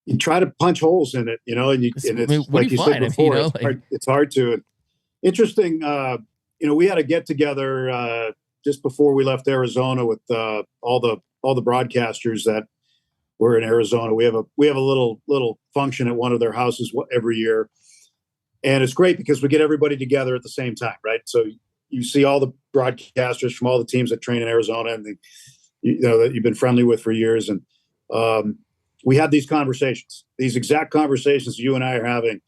You try to punch holes in it, you know, and it's what like do you you said find? before, I mean, it's hard to. Interesting. You know, we had a get together just before we left Arizona with all the broadcasters that were in Arizona. We have a little function at one of their houses every year, and it's great because we get everybody together at the same time, right? So you see all the broadcasters from all the teams that train in Arizona and that you've been friendly with for years, and we had these conversations, these exact conversations you and I are having.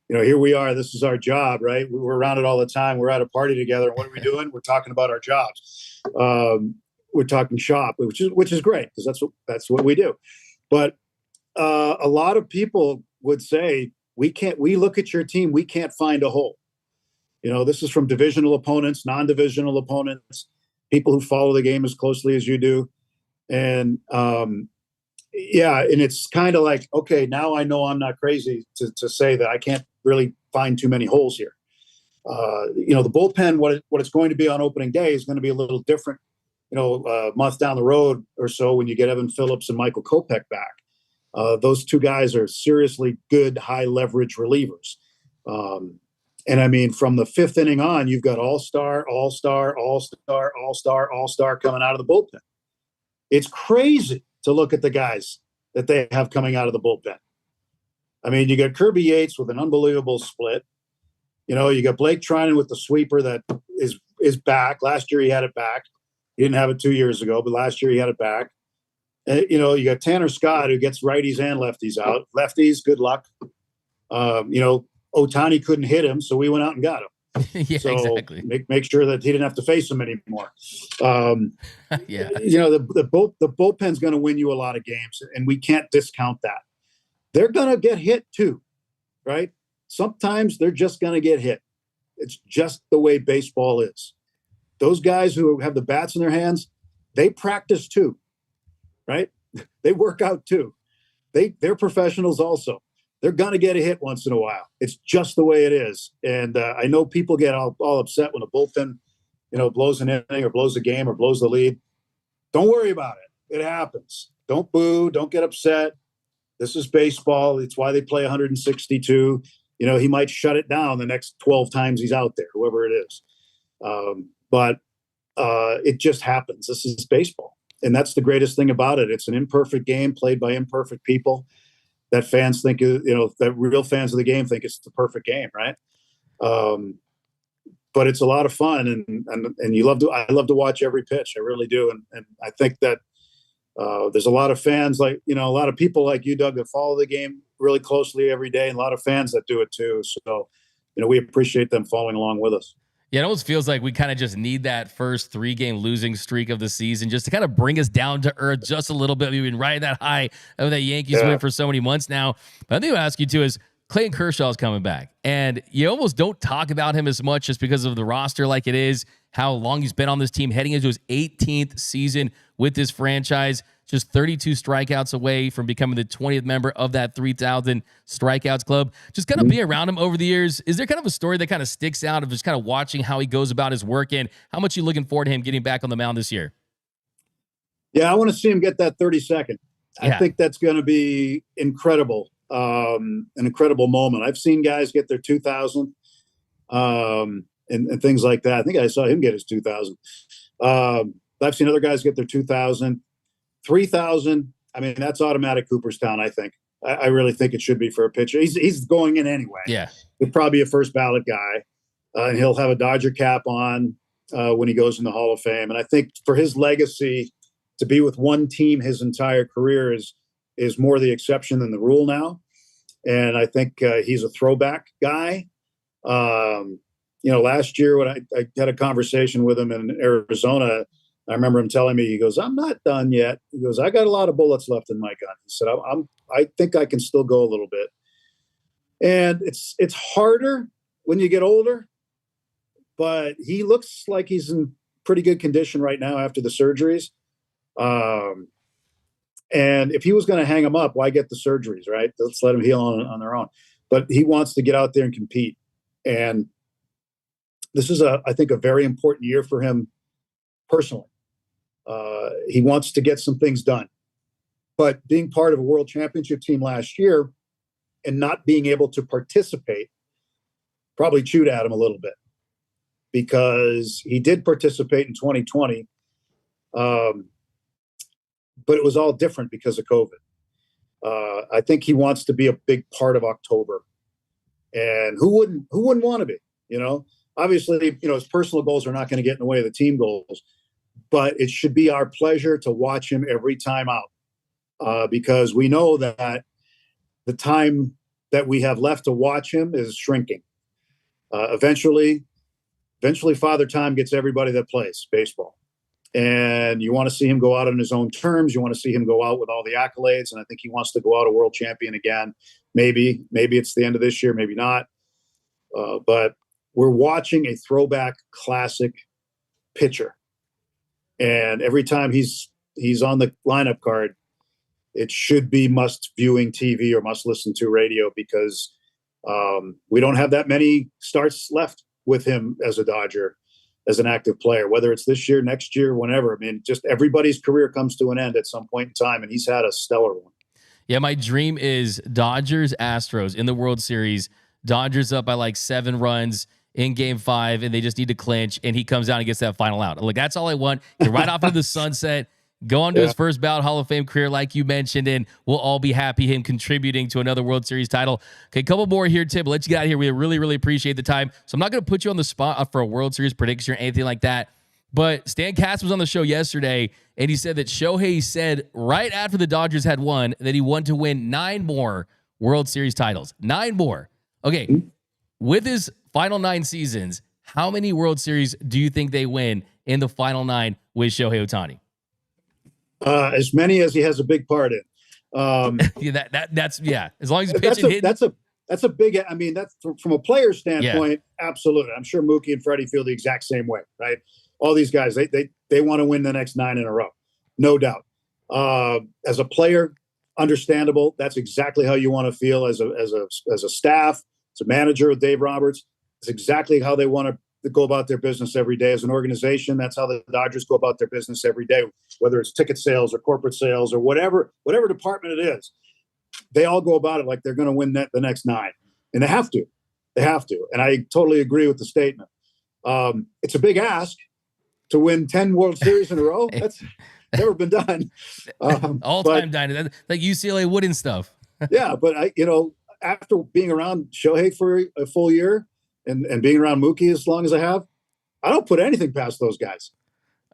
You know, here we are. This is our job, right? We're around it all the time. We're at a party together. What are we doing? We're talking about our jobs. We're talking shop, which is great because that's what we do. But a lot of people would say we look at your team, we can't find a hole. You know, this is from divisional opponents, non-divisional opponents, people who follow the game as closely as you do, and yeah, and it's kind of like, okay, now I know I'm not crazy to say that I can't really find too many holes here. You know, the bullpen, what it's going to be on opening day is going to be a little different, you know, a month down the road or so when you get Evan Phillips and Michael Kopech back. Those two guys are seriously good, high leverage relievers. And I mean, from the 5th inning on, you've got all-star coming out of the bullpen. It's crazy to look at the guys that they have coming out of the bullpen. I mean, you got Kirby Yates with an unbelievable split. You know, you got Blake Trinan with the sweeper that is back. Last year he had it back. He didn't have it 2 years ago, but last year he had it back. You got Tanner Scott, who gets righties and lefties out. Lefties, good luck. Ohtani couldn't hit him, so we went out and got him. Yeah, so exactly. Make sure that he didn't have to face him anymore. Yeah. The bullpen's going to win you a lot of games, and we can't discount that. They're going to get hit too, right? Sometimes they're just going to get hit. It's just the way baseball is. Those guys who have the bats in their hands, they practice too, right? They work out too. They're professionals also. They're going to get a hit once in a while. It's just the way it is. And I know people get all upset when a bullpen, blows an inning or blows a game or blows the lead. Don't worry about it. It happens. Don't boo. Don't get upset. This is baseball. It's why they play 162. He might shut it down the next 12 times he's out there, whoever it is. But it just happens. This is baseball. And that's the greatest thing about it. It's an imperfect game played by imperfect people that fans think, that real fans of the game think it's the perfect game, right? But it's a lot of fun, and I love to watch every pitch. I really do. And I think that there's a lot of fans a lot of people like you, Doug, that follow the game really closely every day, and a lot of fans that do it too. So, we appreciate them following along with us. Yeah, it almost feels like we kind of just need that first 3-game losing streak of the season just to kind of bring us down to earth just a little bit. We've been riding that high of that Yankees win for so many months now. But I think I'll ask you too is Clayton Kershaw is coming back, and you almost don't talk about him as much just because of the roster like it is, how long he's been on this team, heading into his 18th season with this franchise. Just 32 strikeouts away from becoming the 20th member of that 3,000 strikeouts club. Just kind of being around him over the years, is there kind of a story that kind of sticks out of just kind of watching how he goes about his work and how much you looking forward to him getting back on the mound this year? Yeah, I want to see him get that 32nd. I think that's going to be incredible, an incredible moment. I've seen guys get their 2,000 and things like that. I think I saw him get his 2,000. I've seen other guys get their 2,000. 3,000. I mean, that's automatic Cooperstown. I think. I really think it should be for a pitcher. He's going in anyway. Yeah, he'll probably be a first ballot guy, and he'll have a Dodger cap on when he goes in the Hall of Fame. And I think for his legacy, to be with one team his entire career is more the exception than the rule now. And I think he's a throwback guy. Last year when I had a conversation with him in Arizona. I remember him telling me, he goes, "I'm not done yet." He goes, "I got a lot of bullets left in my gun." He said, I think I can still go a little bit. And it's harder when you get older, but he looks like he's in pretty good condition right now after the surgeries. And if he was going to hang him up, why get the surgeries, right? Let's let him heal on their own. But he wants to get out there and compete. And this is, I think, a very important year for him personally. He wants to get some things done, but being part of a world championship team last year and not being able to participate probably chewed at him a little bit, because he did participate in 2020. But it was all different because of COVID. I think he wants to be a big part of October, and who wouldn't want to be, obviously, his personal goals are not going to get in the way of the team goals. But it should be our pleasure to watch him every time out, because we know that the time that we have left to watch him is shrinking. Eventually Father Time gets everybody that plays baseball. And you want to see him go out on his own terms. You want to see him go out with all the accolades. And I think he wants to go out a world champion again. Maybe it's the end of this year, maybe not. But we're watching a throwback classic pitcher. And every time he's on the lineup card, it should be must viewing TV or must listen to radio, because we don't have that many starts left with him as a Dodger, as an active player, whether it's this year, next year, whenever. I mean, just everybody's career comes to an end at some point in time, and he's had a stellar one. Yeah, my dream is Dodgers Astros in the World Series. Dodgers up by like 7 runs in Game 5, and they just need to clinch, and he comes out and gets that final out. Like, that's all I want. Get right off into the sunset, go on to his first ballot Hall of Fame career, like you mentioned, and we'll all be happy him contributing to another World Series title. Okay, a couple more here, Tim. Let you get out of here. We really, really appreciate the time. So I'm not going to put you on the spot for a World Series prediction or anything like that, But Stan Katz was on the show yesterday, and he said that Shohei said right after the Dodgers had won that he wanted to win 9 more World Series titles. 9 more. Okay, with his final 9 seasons, how many World Series do you think they win in the final 9 with Shohei Ohtani? As many as he has a big part in. Yeah, that's as long as he's pitching, hitting. That's a big. I mean, that's from a player standpoint. Yeah. Absolutely, I'm sure Mookie and Freddie feel the exact same way, right? All these guys, they want to win the next 9 in a row, no doubt. As a player, understandable. That's exactly how you want to feel as a staff, as a manager with Dave Roberts. It's exactly how they want to go about their business every day. As an organization, that's how the Dodgers go about their business every day, whether it's ticket sales or corporate sales or whatever department it is. They all go about it like they're going to win the next 9, and they have to. And I totally agree with the statement. It's a big ask to win 10 World Series in a row. That's never been done. All-time dynasty, like UCLA Wooden stuff. Yeah, but after being around Shohei for a full year and being around Mookie as long as I have, I don't put anything past those guys.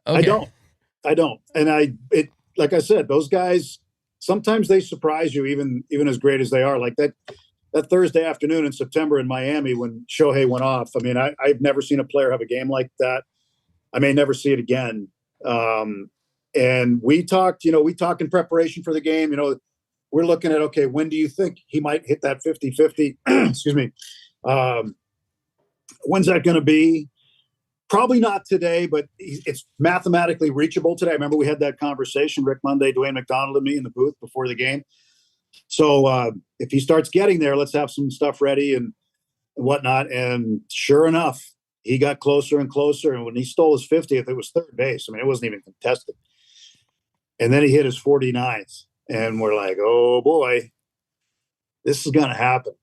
Okay. I don't. And like I said, those guys, sometimes they surprise you even as great as they are. Like that Thursday afternoon in September in Miami when Shohei went off. I mean, I've never seen a player have a game like that. I may never see it again. And we talked in preparation for the game, we're looking at, okay, when do you think he might hit that 50-50? Excuse me. When's that going to be? Probably not today, but it's mathematically reachable today. I remember we had that conversation, Rick Monday, Dwayne McDonald and me in the booth before the game. So if he starts getting there, let's have some stuff ready and whatnot. And sure enough, he got closer and closer. And when he stole his 50th, it was third base. I mean, it wasn't even contested. And then he hit his 49th. And we're like, oh, boy, this is going to happen.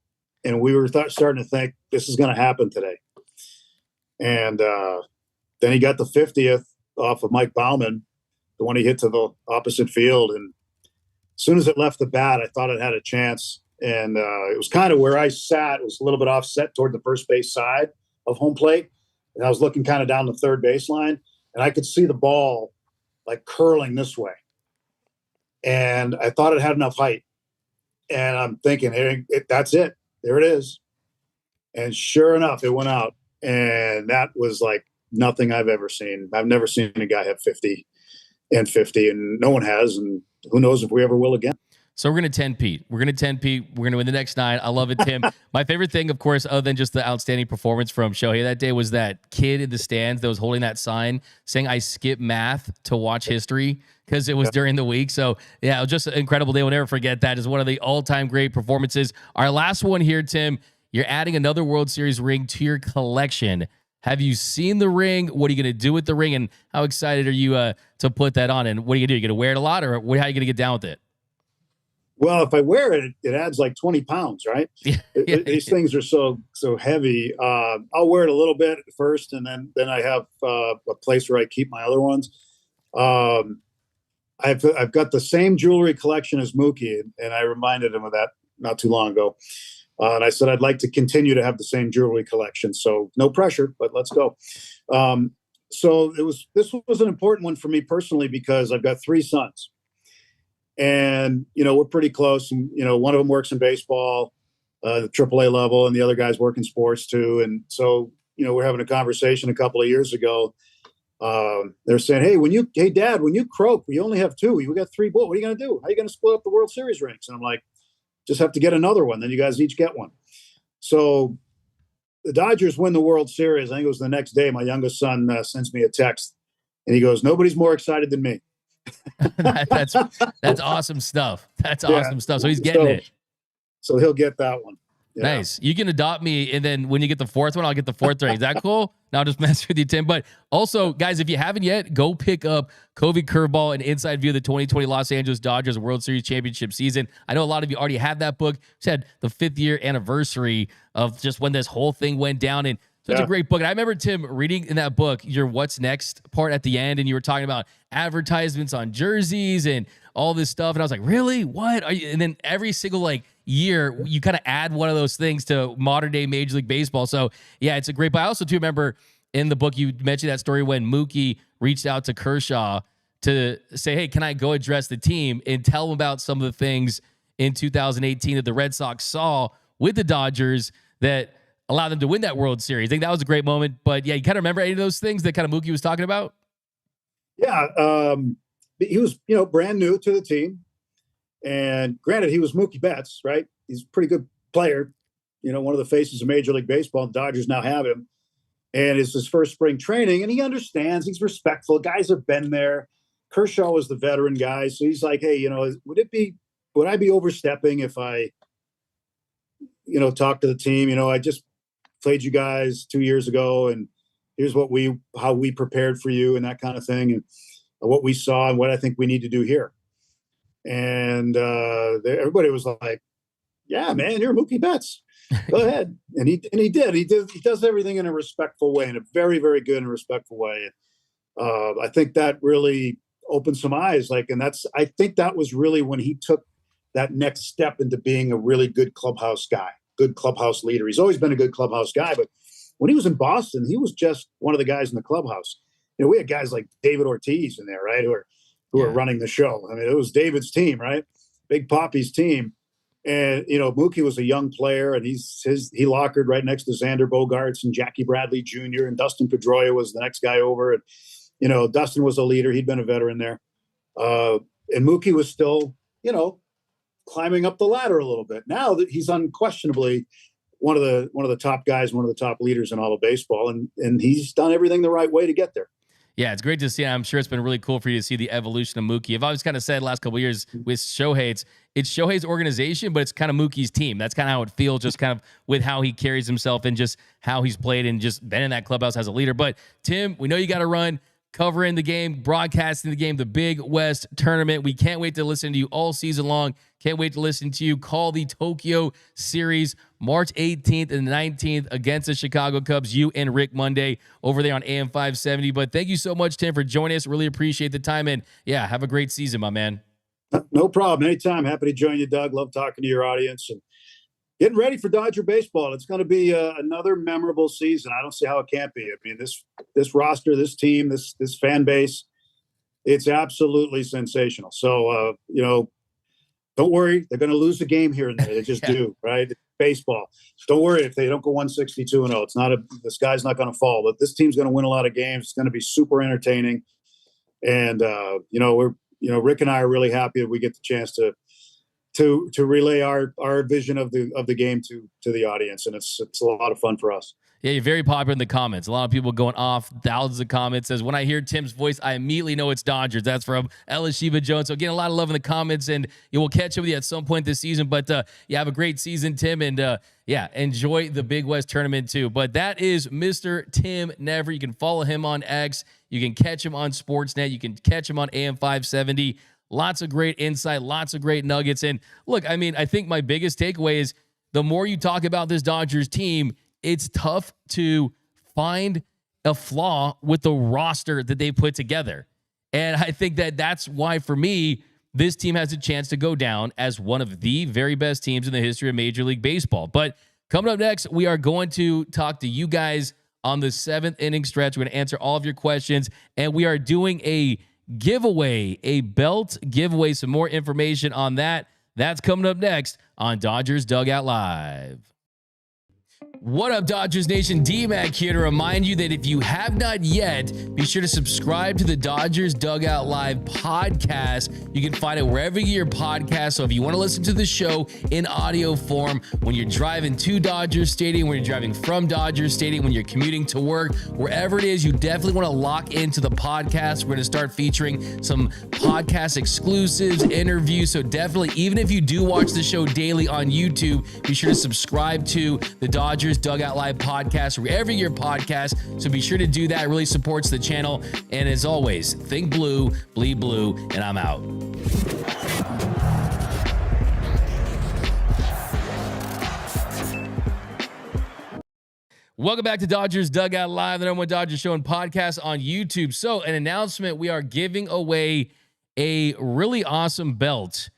And we were starting to think this is going to happen today. And then he got the 50th off of Mike Baumann, the one he hit to the opposite field. And as soon as it left the bat, I thought it had a chance. And it was kind of where I sat. It was a little bit offset toward the first base side of home plate. And I was looking kind of down the third baseline. And I could see the ball like curling this way. And I thought it had enough height. And I'm thinking, hey, that's it. There it is. And sure enough, it went out. And that was like nothing I've ever seen. I've never seen a guy have 50 and 50, and no one has. And who knows if we ever will again. So we're going to 10-peat. We're going to 10-peat. We're going to win the next 9. I love it, Tim. My favorite thing, of course, other than just the outstanding performance from Shohei that day, was that kid in the stands that was holding that sign saying, I skip math to watch history, because it was during the week. So, yeah, it was just an incredible day. We'll never forget that. It's one of the all-time great performances. Our last one here, Tim, you're adding another World Series ring to your collection. Have you seen the ring? What are you going to do with the ring? And how excited are you to put that on? And what are you going to do? You're going to wear it a lot, or how are you going to get down with it? Well, if I wear it, it adds like 20 pounds, right? These things are so heavy. I'll wear it a little bit first, and then I have a place where I keep my other ones. I've got the same jewelry collection as Mookie, and I reminded him of that not too long ago. And I said I'd like to continue to have the same jewelry collection. So no pressure, but let's go. So this was an important one for me personally because I've got 3 sons. And, we're pretty close. And, one of them works in baseball, the AAA level, and the other guy's working sports too. And so, we're having a conversation a couple of years ago. They're saying, hey, Dad, when you croak, we only have 2. We got 3 bulls. What are you going to do? How are you going to split up the World Series rings? And I'm like, just have to get another one. Then you guys each get one. So the Dodgers win the World Series. I think it was the next day. My youngest son sends me a text, and he goes, nobody's more excited than me. That's awesome stuff. That's awesome stuff. So he's getting it. So he'll get that one. Yeah. Nice. You can adopt me, and then when you get the 4th one, I'll get the 4th ring. Is that cool? No, I'll just mess with you, Tim. But also, guys, if you haven't yet, go pick up COVID Curveball, an inside view of the 2020 Los Angeles Dodgers World Series championship season. I know a lot of you already have that book. It's had the 5th year anniversary of just when this whole thing went down. And such a great book. And I remember, Tim, reading in that book your what's next part at the end, and you were talking about advertisements on jerseys and all this stuff. And I was like, really? What? And then every single year, you kind of add one of those things to modern day Major League Baseball. So yeah, it's a great book. I also too remember in the book, you mentioned that story when Mookie reached out to Kershaw to say, hey, can I go address the team and tell them about some of the things in 2018 that the Red Sox saw with the Dodgers that allowed them to win that World Series. I think that was a great moment. But yeah, you kind of remember any of those things that kind of Mookie was talking about? Yeah. He was, brand new to the team. And granted, he was Mookie Betts, right? He's a pretty good player, one of the faces of Major League Baseball. The Dodgers now have him. And it's his first spring training, and he understands. He's respectful. Guys have been there. Kershaw was the veteran guy. So he's like, hey, would I be overstepping if I, talk to the team? I just played you guys 2 years ago, and here's how we prepared for you and that kind of thing, and what we saw and what I think we need to do here. And everybody was like, yeah, man, you're Mookie Betts. Go ahead. And he did. He does everything in a respectful way, in a very, very good and respectful way. I think that really opened some eyes. I think that was really when he took that next step into being a really good clubhouse guy, good clubhouse leader. He's always been a good clubhouse guy, but when he was in Boston, he was just one of the guys in the clubhouse. We had guys like David Ortiz in there, right? Who are running the show. I mean, it was David's team, right? Big Poppy's team. And, Mookie was a young player, and he lockered right next to Xander Bogaerts and Jackie Bradley Jr. and Dustin Pedroia was the next guy over. And, Dustin was a leader. He'd been a veteran there. And Mookie was still, climbing up the ladder a little bit. Now that he's unquestionably one of the top guys, one of the top leaders in all of baseball. And he's done everything the right way to get there. Yeah, it's great to see. I'm sure it's been really cool for you to see the evolution of Mookie. I've always kind of said the last couple of years with Shohei, it's Shohei's organization, but it's kind of Mookie's team. That's kind of how it feels, just kind of with how he carries himself and just how he's played and just been in that clubhouse as a leader. But Tim, we know you got to run, covering the game, broadcasting the game, the Big West tournament. We can't wait to listen to you all season long. Can't wait to listen to you call the Tokyo series March 18th and 19th against the Chicago Cubs. You and Rick Monday over there on AM 570. But thank you so much, Tim, for joining us. Really appreciate the time. And yeah, have a great season, my man. No problem. Anytime. Happy to join you, Doug. Love talking to your audience and getting ready for Dodger baseball. It's going to be another memorable season. I don't see how it can't be. I mean, this roster, this team, this fan base, it's absolutely sensational. So, don't worry. They're going to lose a game here and there. They just do, right? It's baseball. Don't worry if they don't go 162-0. It's not the sky's not going to fall. But this team's going to win a lot of games. It's going to be super entertaining. And Rick and I are really happy that we get the chance to relay our vision of the game to the audience, and it's a lot of fun for us. Yeah, you're very popular in the comments. A lot of people going off, thousands of comments. Says, when I hear Tim's voice, I immediately know it's Dodgers. That's from Ella Shiva Jones. So again, a lot of love in the comments, and we'll catch up with you at some point this season. But have a great season, Tim, and enjoy the Big West tournament too. But that is Mr. Tim Neverett. You can follow him on X. You can catch him on Sportsnet. You can catch him on AM 570. Lots of great insight, lots of great nuggets. And look, I mean, I think my biggest takeaway is the more you talk about this Dodgers team, it's tough to find a flaw with the roster that they put together. And I think that's why, for me, this team has a chance to go down as one of the very best teams in the history of Major League Baseball. But coming up next, we are going to talk to you guys on the 7th inning stretch. We're going to answer all of your questions, and we are doing a giveaway, a belt giveaway. Some more information on that. That's coming up next on Dodgers Dugout Live. What up, Dodgers Nation? D-Mac here to remind you that if you have not yet, be sure to subscribe to the Dodgers Dugout Live podcast. You can find it wherever you get your podcast. So if you want to listen to the show in audio form, when you're driving to Dodger Stadium, when you're driving from Dodger Stadium, when you're commuting to work, wherever it is, you definitely want to lock into the podcast. We're going to start featuring some podcast exclusives, interviews. So definitely, even if you do watch the show daily on YouTube, be sure to subscribe to the Dodgers Dugout Live podcast, wherever your podcast. So be sure to do that. It really supports the channel. And as always, think blue, bleed blue, and I'm out. Welcome back to Dodgers Dugout Live, the number one Dodgers show and podcast on YouTube. So an announcement, we are giving away a really awesome belt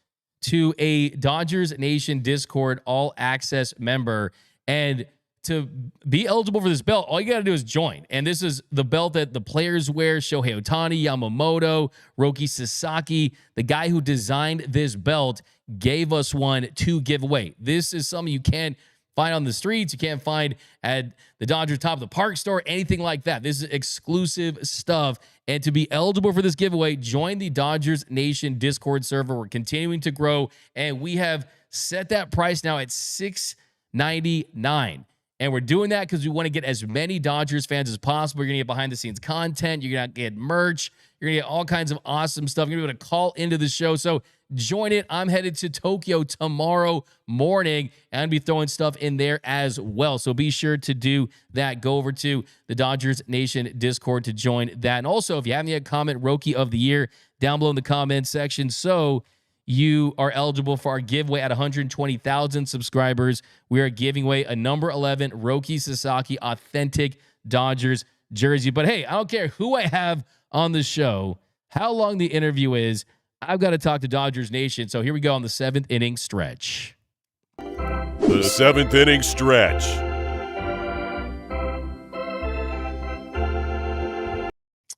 to a Dodgers Nation Discord all access member. And to be eligible for this belt, all you got to do is join. And this is the belt that the players wear: Shohei Ohtani, Yamamoto, Roki Sasaki. The guy who designed this belt gave us one to give away. This is something you can't find on the streets. You can't find at the Dodgers Top of the Park store, anything like that. This is exclusive stuff. And to be eligible for this giveaway, join the Dodgers Nation Discord server. We're continuing to grow, and we have set that price now at $6.99. And we're doing that because we want to get as many Dodgers fans as possible. You're going to get behind-the-scenes content. You're going to get merch. You're going to get all kinds of awesome stuff. You're going to be able to call into the show. So join it. I'm headed to Tokyo tomorrow morning, and I'll be throwing stuff in there as well. So be sure to do that. Go over to the Dodgers Nation Discord to join that. And also, if you haven't yet, comment Rookie of the Year down below in the comment section, so you are eligible for our giveaway at 120,000 subscribers. We are giving away a number 11 Roki Sasaki authentic Dodgers jersey. But hey, I don't care who I have on the show, how long the interview is. I've got to talk to Dodgers Nation. So here we go on the 7th inning stretch. The 7th inning stretch.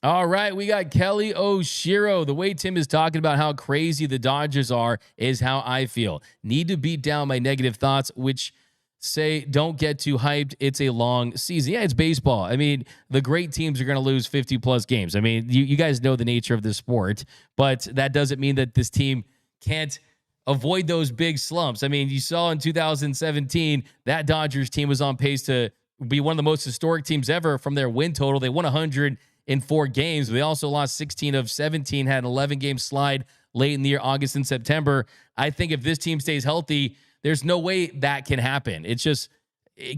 All right, we got Kelly Oshiro. The way Tim is talking about how crazy the Dodgers are is how I feel. Need to beat down my negative thoughts, which say don't get too hyped. It's a long season. Yeah, it's baseball. I mean, the great teams are going to lose 50-plus games. I mean, you guys know the nature of the sport, but that doesn't mean that this team can't avoid those big slumps. I mean, you saw in 2017, that Dodgers team was on pace to be one of the most historic teams ever from their win total. They won 104 games. They also lost 16 of 17, had an 11-game slide late in the year, August and September. I think if this team stays healthy, there's no way that can happen. It's just,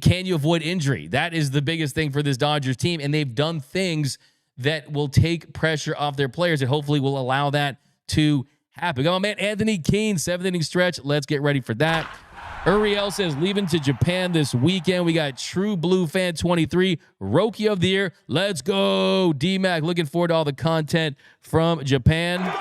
can you avoid injury? That is the biggest thing for this Dodgers team, and they've done things that will take pressure off their players and hopefully will allow that to happen. Oh, man, Anthony Keane, 7th inning stretch. Let's get ready for that. Uriel says, leaving to Japan this weekend. We got True Blue Fan 23, Rookie of the Year. Let's go, D-Mac. Looking forward to all the content from Japan.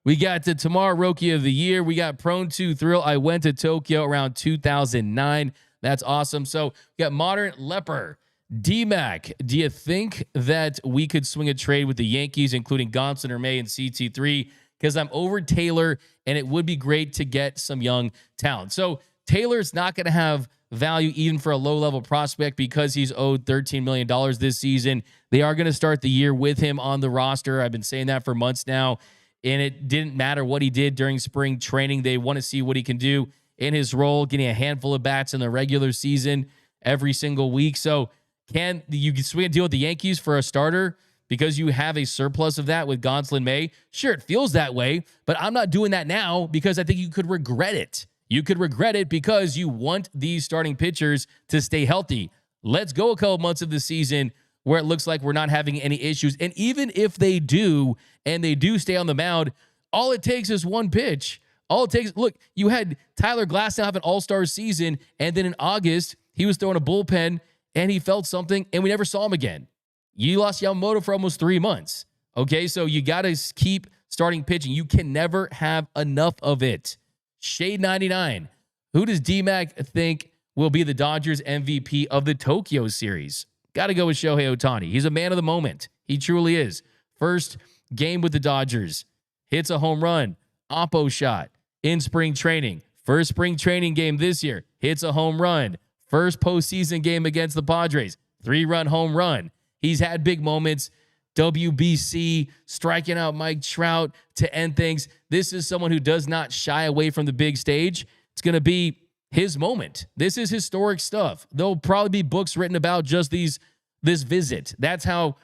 We got to tomorrow, Rookie of the Year. We got Prone to Thrill. I went to Tokyo around 2009. That's awesome. So we got Modern Leper. D-Mac, do you think that we could swing a trade with the Yankees, including Gonsolin or May and CT3? Because I'm over Taylor, and it would be great to get some young talent. So Taylor's not going to have value even for a low-level prospect because he's owed $13 million this season. They are going to start the year with him on the roster. I've been saying that for months now. And it didn't matter what he did during spring training. They want to see what he can do in his role, getting a handful of bats in the regular season every single week. So can you swing a deal with the Yankees for a starter because you have a surplus of that with Gonsolin May? Sure, it feels that way, but I'm not doing that now because I think you could regret it. You could regret it because you want these starting pitchers to stay healthy. Let's go a couple months of the season where it looks like we're not having any issues. And even if they do, and they do stay on the mound, all it takes is one pitch. All it takes, look, you had Tyler Glasnow have an all-star season, and then in August, he was throwing a bullpen, and he felt something, and we never saw him again. You lost Yamamoto for almost 3 months. Okay, so you got to keep starting pitching. You can never have enough of it. Shade 99. Who does D-Mac think will be the Dodgers MVP of the Tokyo series? Got to go with Shohei Ohtani. He's a man of the moment. He truly is. First game with the Dodgers. Hits a home run. Oppo shot in spring training. First spring training game this year. Hits a home run. First postseason game against the Padres. 3-run home run. He's had big moments. WBC, striking out Mike Trout to end things. This is someone who does not shy away from the big stage. It's going to be his moment. This is historic stuff. There'll probably be books written about just this visit. That's how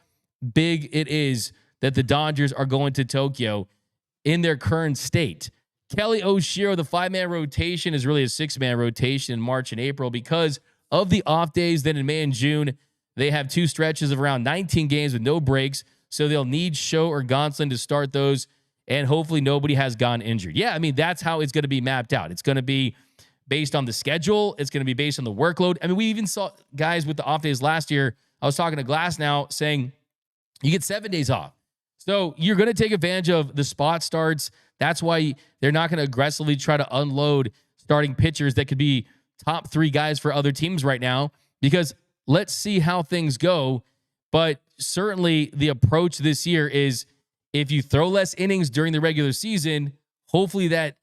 big it is that the Dodgers are going to Tokyo in their current state. Kelly Oshiro, the 5-man rotation is really a 6-man rotation in March and April because of the off days. Then in May and June, they have 2 stretches of around 19 games with no breaks. So they'll need Show or Gonsolin to start those. And hopefully nobody has gone injured. Yeah, I mean, that's how it's going to be mapped out. It's going to be based on the schedule. It's going to be based on the workload. I mean, we even saw guys with the off days last year. I was talking to Glass now saying you get 7 days off. So you're going to take advantage of the spot starts. That's why they're not going to aggressively try to unload starting pitchers that could be top 3 guys for other teams right now, because let's see how things go. But certainly the approach this year is, if you throw less innings during the regular season, hopefully that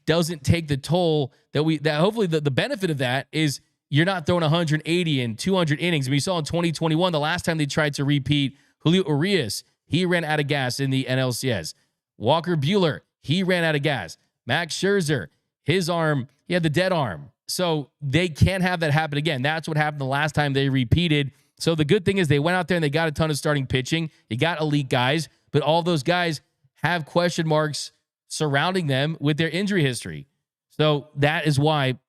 doesn't take the toll that hopefully the benefit of that is you're not throwing 180 and 200 innings. We saw in 2021, the last time they tried to repeat, Julio Urias, he ran out of gas in the NLCS. Walker Buehler, he ran out of gas. Max Scherzer, his arm, he had the dead arm. So they can't have that happen again. That's what happened the last time they repeated. So the good thing is they went out there and they got a ton of starting pitching. You got elite guys, but all those guys have question marks surrounding them with their injury history. So that is why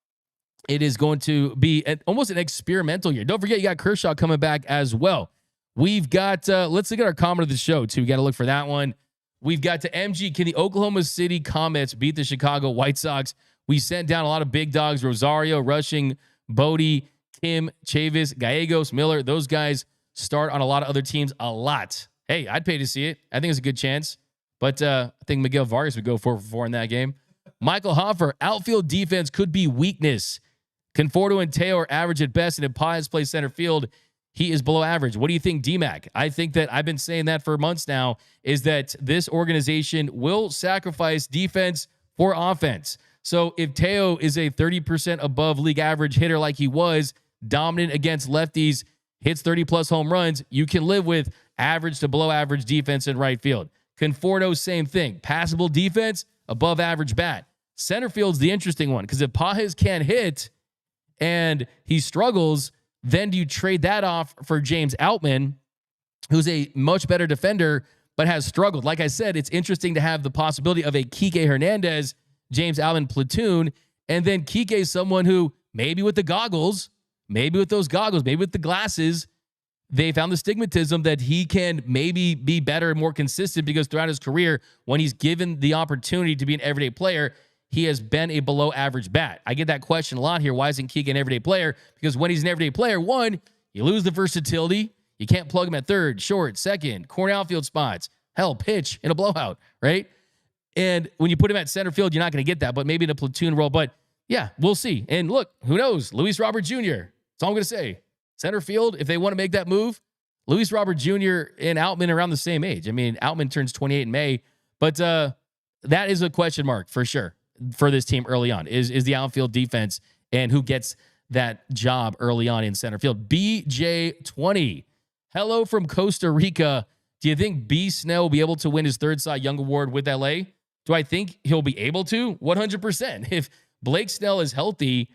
it is going to be almost an experimental year. Don't forget, you got Kershaw coming back as well. We've got, let's look at our comment of the show too. We got to look for that one. We've got to MG. Can the Oklahoma City Comets beat the Chicago White Sox? We sent down a lot of big dogs: Rosario, Rushing, Bodie, Kim, Chavis, Gallegos, Miller. Those guys start on a lot of other teams a lot. Hey, I'd pay to see it. I think it's a good chance. But I think Miguel Vargas would go 4 for 4 in that game. Michael Hoffer, outfield defense could be weakness. Conforto and Teo are average at best, and if Páez plays center field, he is below average. What do you think, D-Mac? I think that I've been saying that for months now, is that this organization will sacrifice defense for offense. So if Teo is a 30% above league average hitter like he was, dominant against lefties, hits 30-plus home runs, you can live with average to below average defense in right field. Conforto, same thing. Passable defense, above average bat. Center field's the interesting one, because if Páez can't hit and he struggles, then do you trade that off for James Outman, who's a much better defender but has struggled? Like I said, it's interesting to have the possibility of a Kike Hernandez, James Outman platoon, and then Kike is someone who maybe with the goggles, maybe with those goggles, maybe with the glasses, they found the stigmatism that he can maybe be better and more consistent, because throughout his career, when he's given the opportunity to be an everyday player, he has been a below average bat. I get that question a lot here. Why isn't Keegan an everyday player? Because when he's an everyday player, one, you lose the versatility. You can't plug him at third, short, second, corner outfield spots. Hell, pitch in a blowout, right? And when you put him at center field, you're not going to get that, but maybe in a platoon role. But yeah, we'll see. And look, who knows? Luis Robert Jr. That's all I'm going to say. Center field, if they want to make that move, Luis Robert Jr. and Outman are around the same age. I mean, Outman turns 28 in May, but that is a question mark for sure for this team early on, is the outfield defense and who gets that job early on in center field. BJ20, hello from Costa Rica. Do you think B. Snell will be able to win his third Cy Young Award with LA? Do I think he'll be able to? 100%. If Blake Snell is healthy,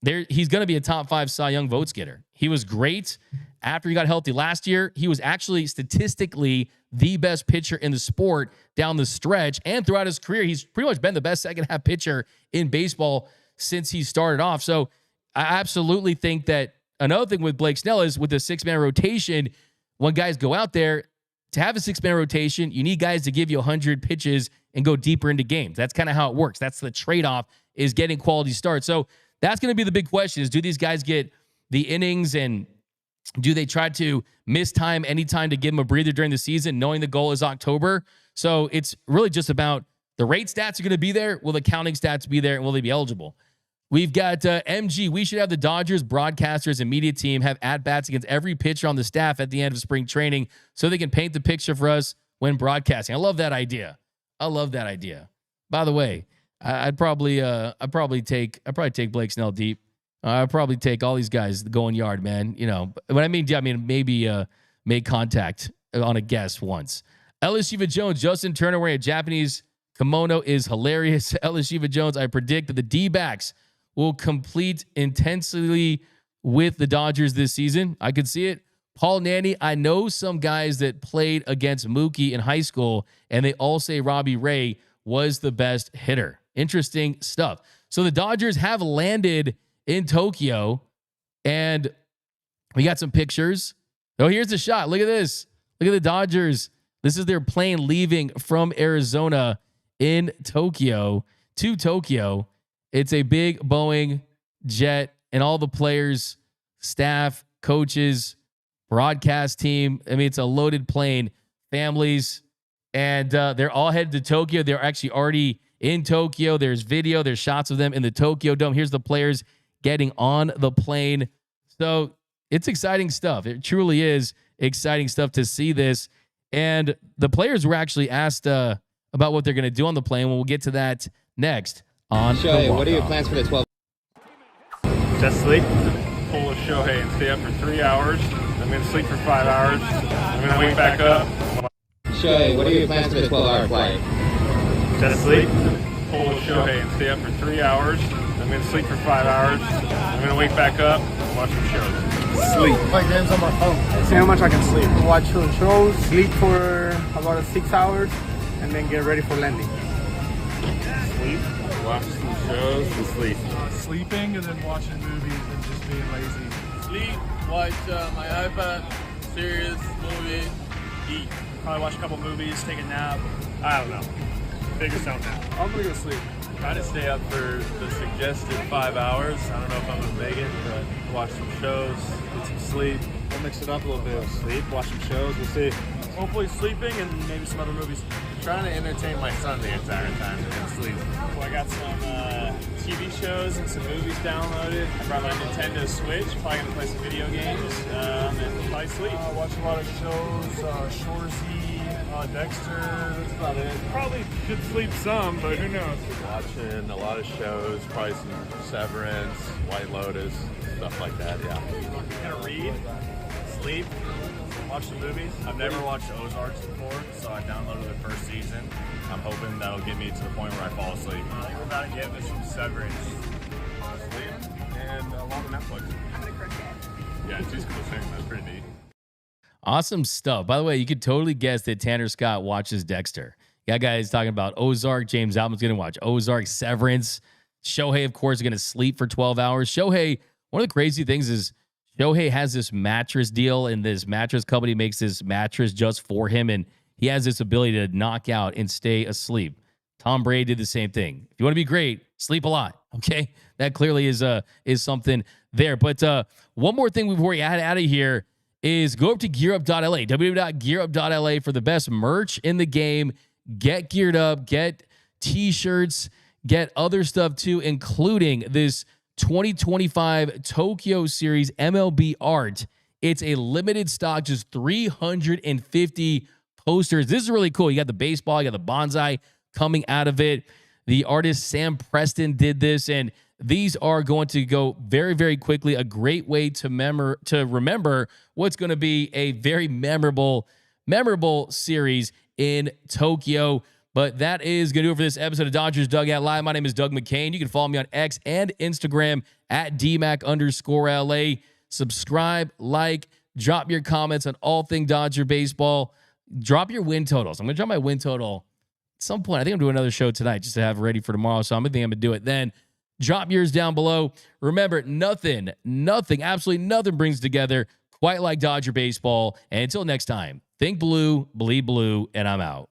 he's going to be a top 5 Cy Young votes getter. He was great after he got healthy last year. He was actually statistically the best pitcher in the sport down the stretch, and throughout his career, he's pretty much been the best second half pitcher in baseball since he started off. So I absolutely think that another thing with Blake Snell is with the 6-man rotation, when guys go out there, to have a 6-man rotation, you need guys to give you 100 pitches and go deeper into games. That's kind of how it works. That's the trade-off, is getting quality starts. So that's going to be the big question, is do these guys get the innings, and do they try to miss time anytime to give them a breather during the season, knowing the goal is October? So it's really just about the rate stats are going to be there. Will the counting stats be there, and will they be eligible? We've got MG. We should have the Dodgers broadcasters and media team have at-bats against every pitcher on the staff at the end of spring training so they can paint the picture for us when broadcasting. I love that idea. By the way, I'd probably take Blake Snell deep. I'd probably take all these guys going yard, man. You know, when I mean maybe make contact on a guess once. Ellis Shiva Jones, Justin Turner wearing a Japanese kimono is hilarious. Ellis Shiva Jones, I predict that the D-backs will compete intensely with the Dodgers this season. I could see it. Paul Nanny, I know some guys that played against Mookie in high school, and they all say Robbie Ray was the best hitter. Interesting stuff. So the Dodgers have landed in Tokyo, and we got some pictures. Oh, here's the shot. Look at this. Look at the Dodgers. This is their plane leaving from Arizona in Tokyo to Tokyo. It's a big Boeing jet, and all the players, staff, coaches, broadcast team. I mean, it's a loaded plane, families, and they're all headed to Tokyo. They're actually already in Tokyo. There's video. There's shots of them in the Tokyo Dome. Here's the players getting on the plane. So it's exciting stuff. It truly is exciting stuff to see this. And the players were actually asked about what they're going to do on the plane. We'll get to that next on Shohei, what are your plans for the 12? Just sleep. Pull a Shohei and stay up for 3 hours. I'm going to sleep for 5 hours. I'm going to wake back up. Shohei, what are your plans for the 12-hour flight? Just sleep. Pull a Shohei and stay up for 3 hours. I'm going to sleep for 5 hours. I'm going to wake back up, watch some shows. Sleep. Play games on my phone. See how much I can sleep. Watch some shows, sleep for about 6 hours, and then get ready for landing. Sleep, watch some shows, and sleep. Sleeping and then watching movies and just being lazy. Sleep, watch my iPad, series, movie, eat. Probably watch a couple movies, take a nap. I don't know. Figure something out. I'm gonna go sleep. Try to stay up for the suggested 5 hours. I don't know if I'm gonna make it, but watch some shows, get some sleep. We'll mix it up a little bit. Sleep, watch some shows, we'll see. Hopefully sleeping and maybe some other movies. Trying to entertain my son the entire time and sleep. Well, I got some TV shows and some movies downloaded. I brought my Nintendo Switch. Probably gonna play some video games and probably sleep. Watch a lot of shows, Shoresy, Dexter, that's about it. Probably could sleep some, but who knows? Watching a lot of shows, probably some Severance, White Lotus, stuff like that, yeah. Gonna read, sleep, watch some movies. I've never watched Ozarks before, so I downloaded the first season. I'm hoping that'll get me to the point where I fall asleep. I think we're about to get into some Severance, sleep, and a lot of Netflix. I'm gonna crochet. Yeah, she's cool thing. That's pretty neat. Awesome stuff. By the way, you could totally guess that Tanner Scott watches Dexter. That guy is talking about Ozark. James Alvin's going to watch Ozark, Severance. Shohei, of course, is going to sleep for 12 hours. Shohei, one of the crazy things is Shohei has this mattress deal, and this mattress company makes this mattress just for him, and he has this ability to knock out and stay asleep. Tom Brady did the same thing. If you want to be great, sleep a lot, okay? That clearly is something there. But one more thing before we head out of here is go up to gearup.la, www.gearup.la for the best merch in the game. Get geared up, get T-shirts, get other stuff too, including this 2025 Tokyo Series MLB art. It's a limited stock, just 350 posters. This is really cool. You got the baseball, you got the bonsai coming out of it. The artist Sam Preston did this, and these are going to go very, very quickly. A great way to remember what's going to be a very memorable series in Tokyo. But that is going to do it for this episode of Dodgers Dugout Live. My name is Doug McKain. You can follow me on X and Instagram at DMAC_LA. Subscribe, like, drop your comments on all things Dodger baseball. Drop your win totals. I'm going to drop my win total at some point. I think I'm doing another show tonight just to have ready for tomorrow. So I'm going to do it then. Drop yours down below. Remember, nothing, absolutely nothing brings together quite like Dodger baseball. And until next time, think blue, bleed blue, and I'm out.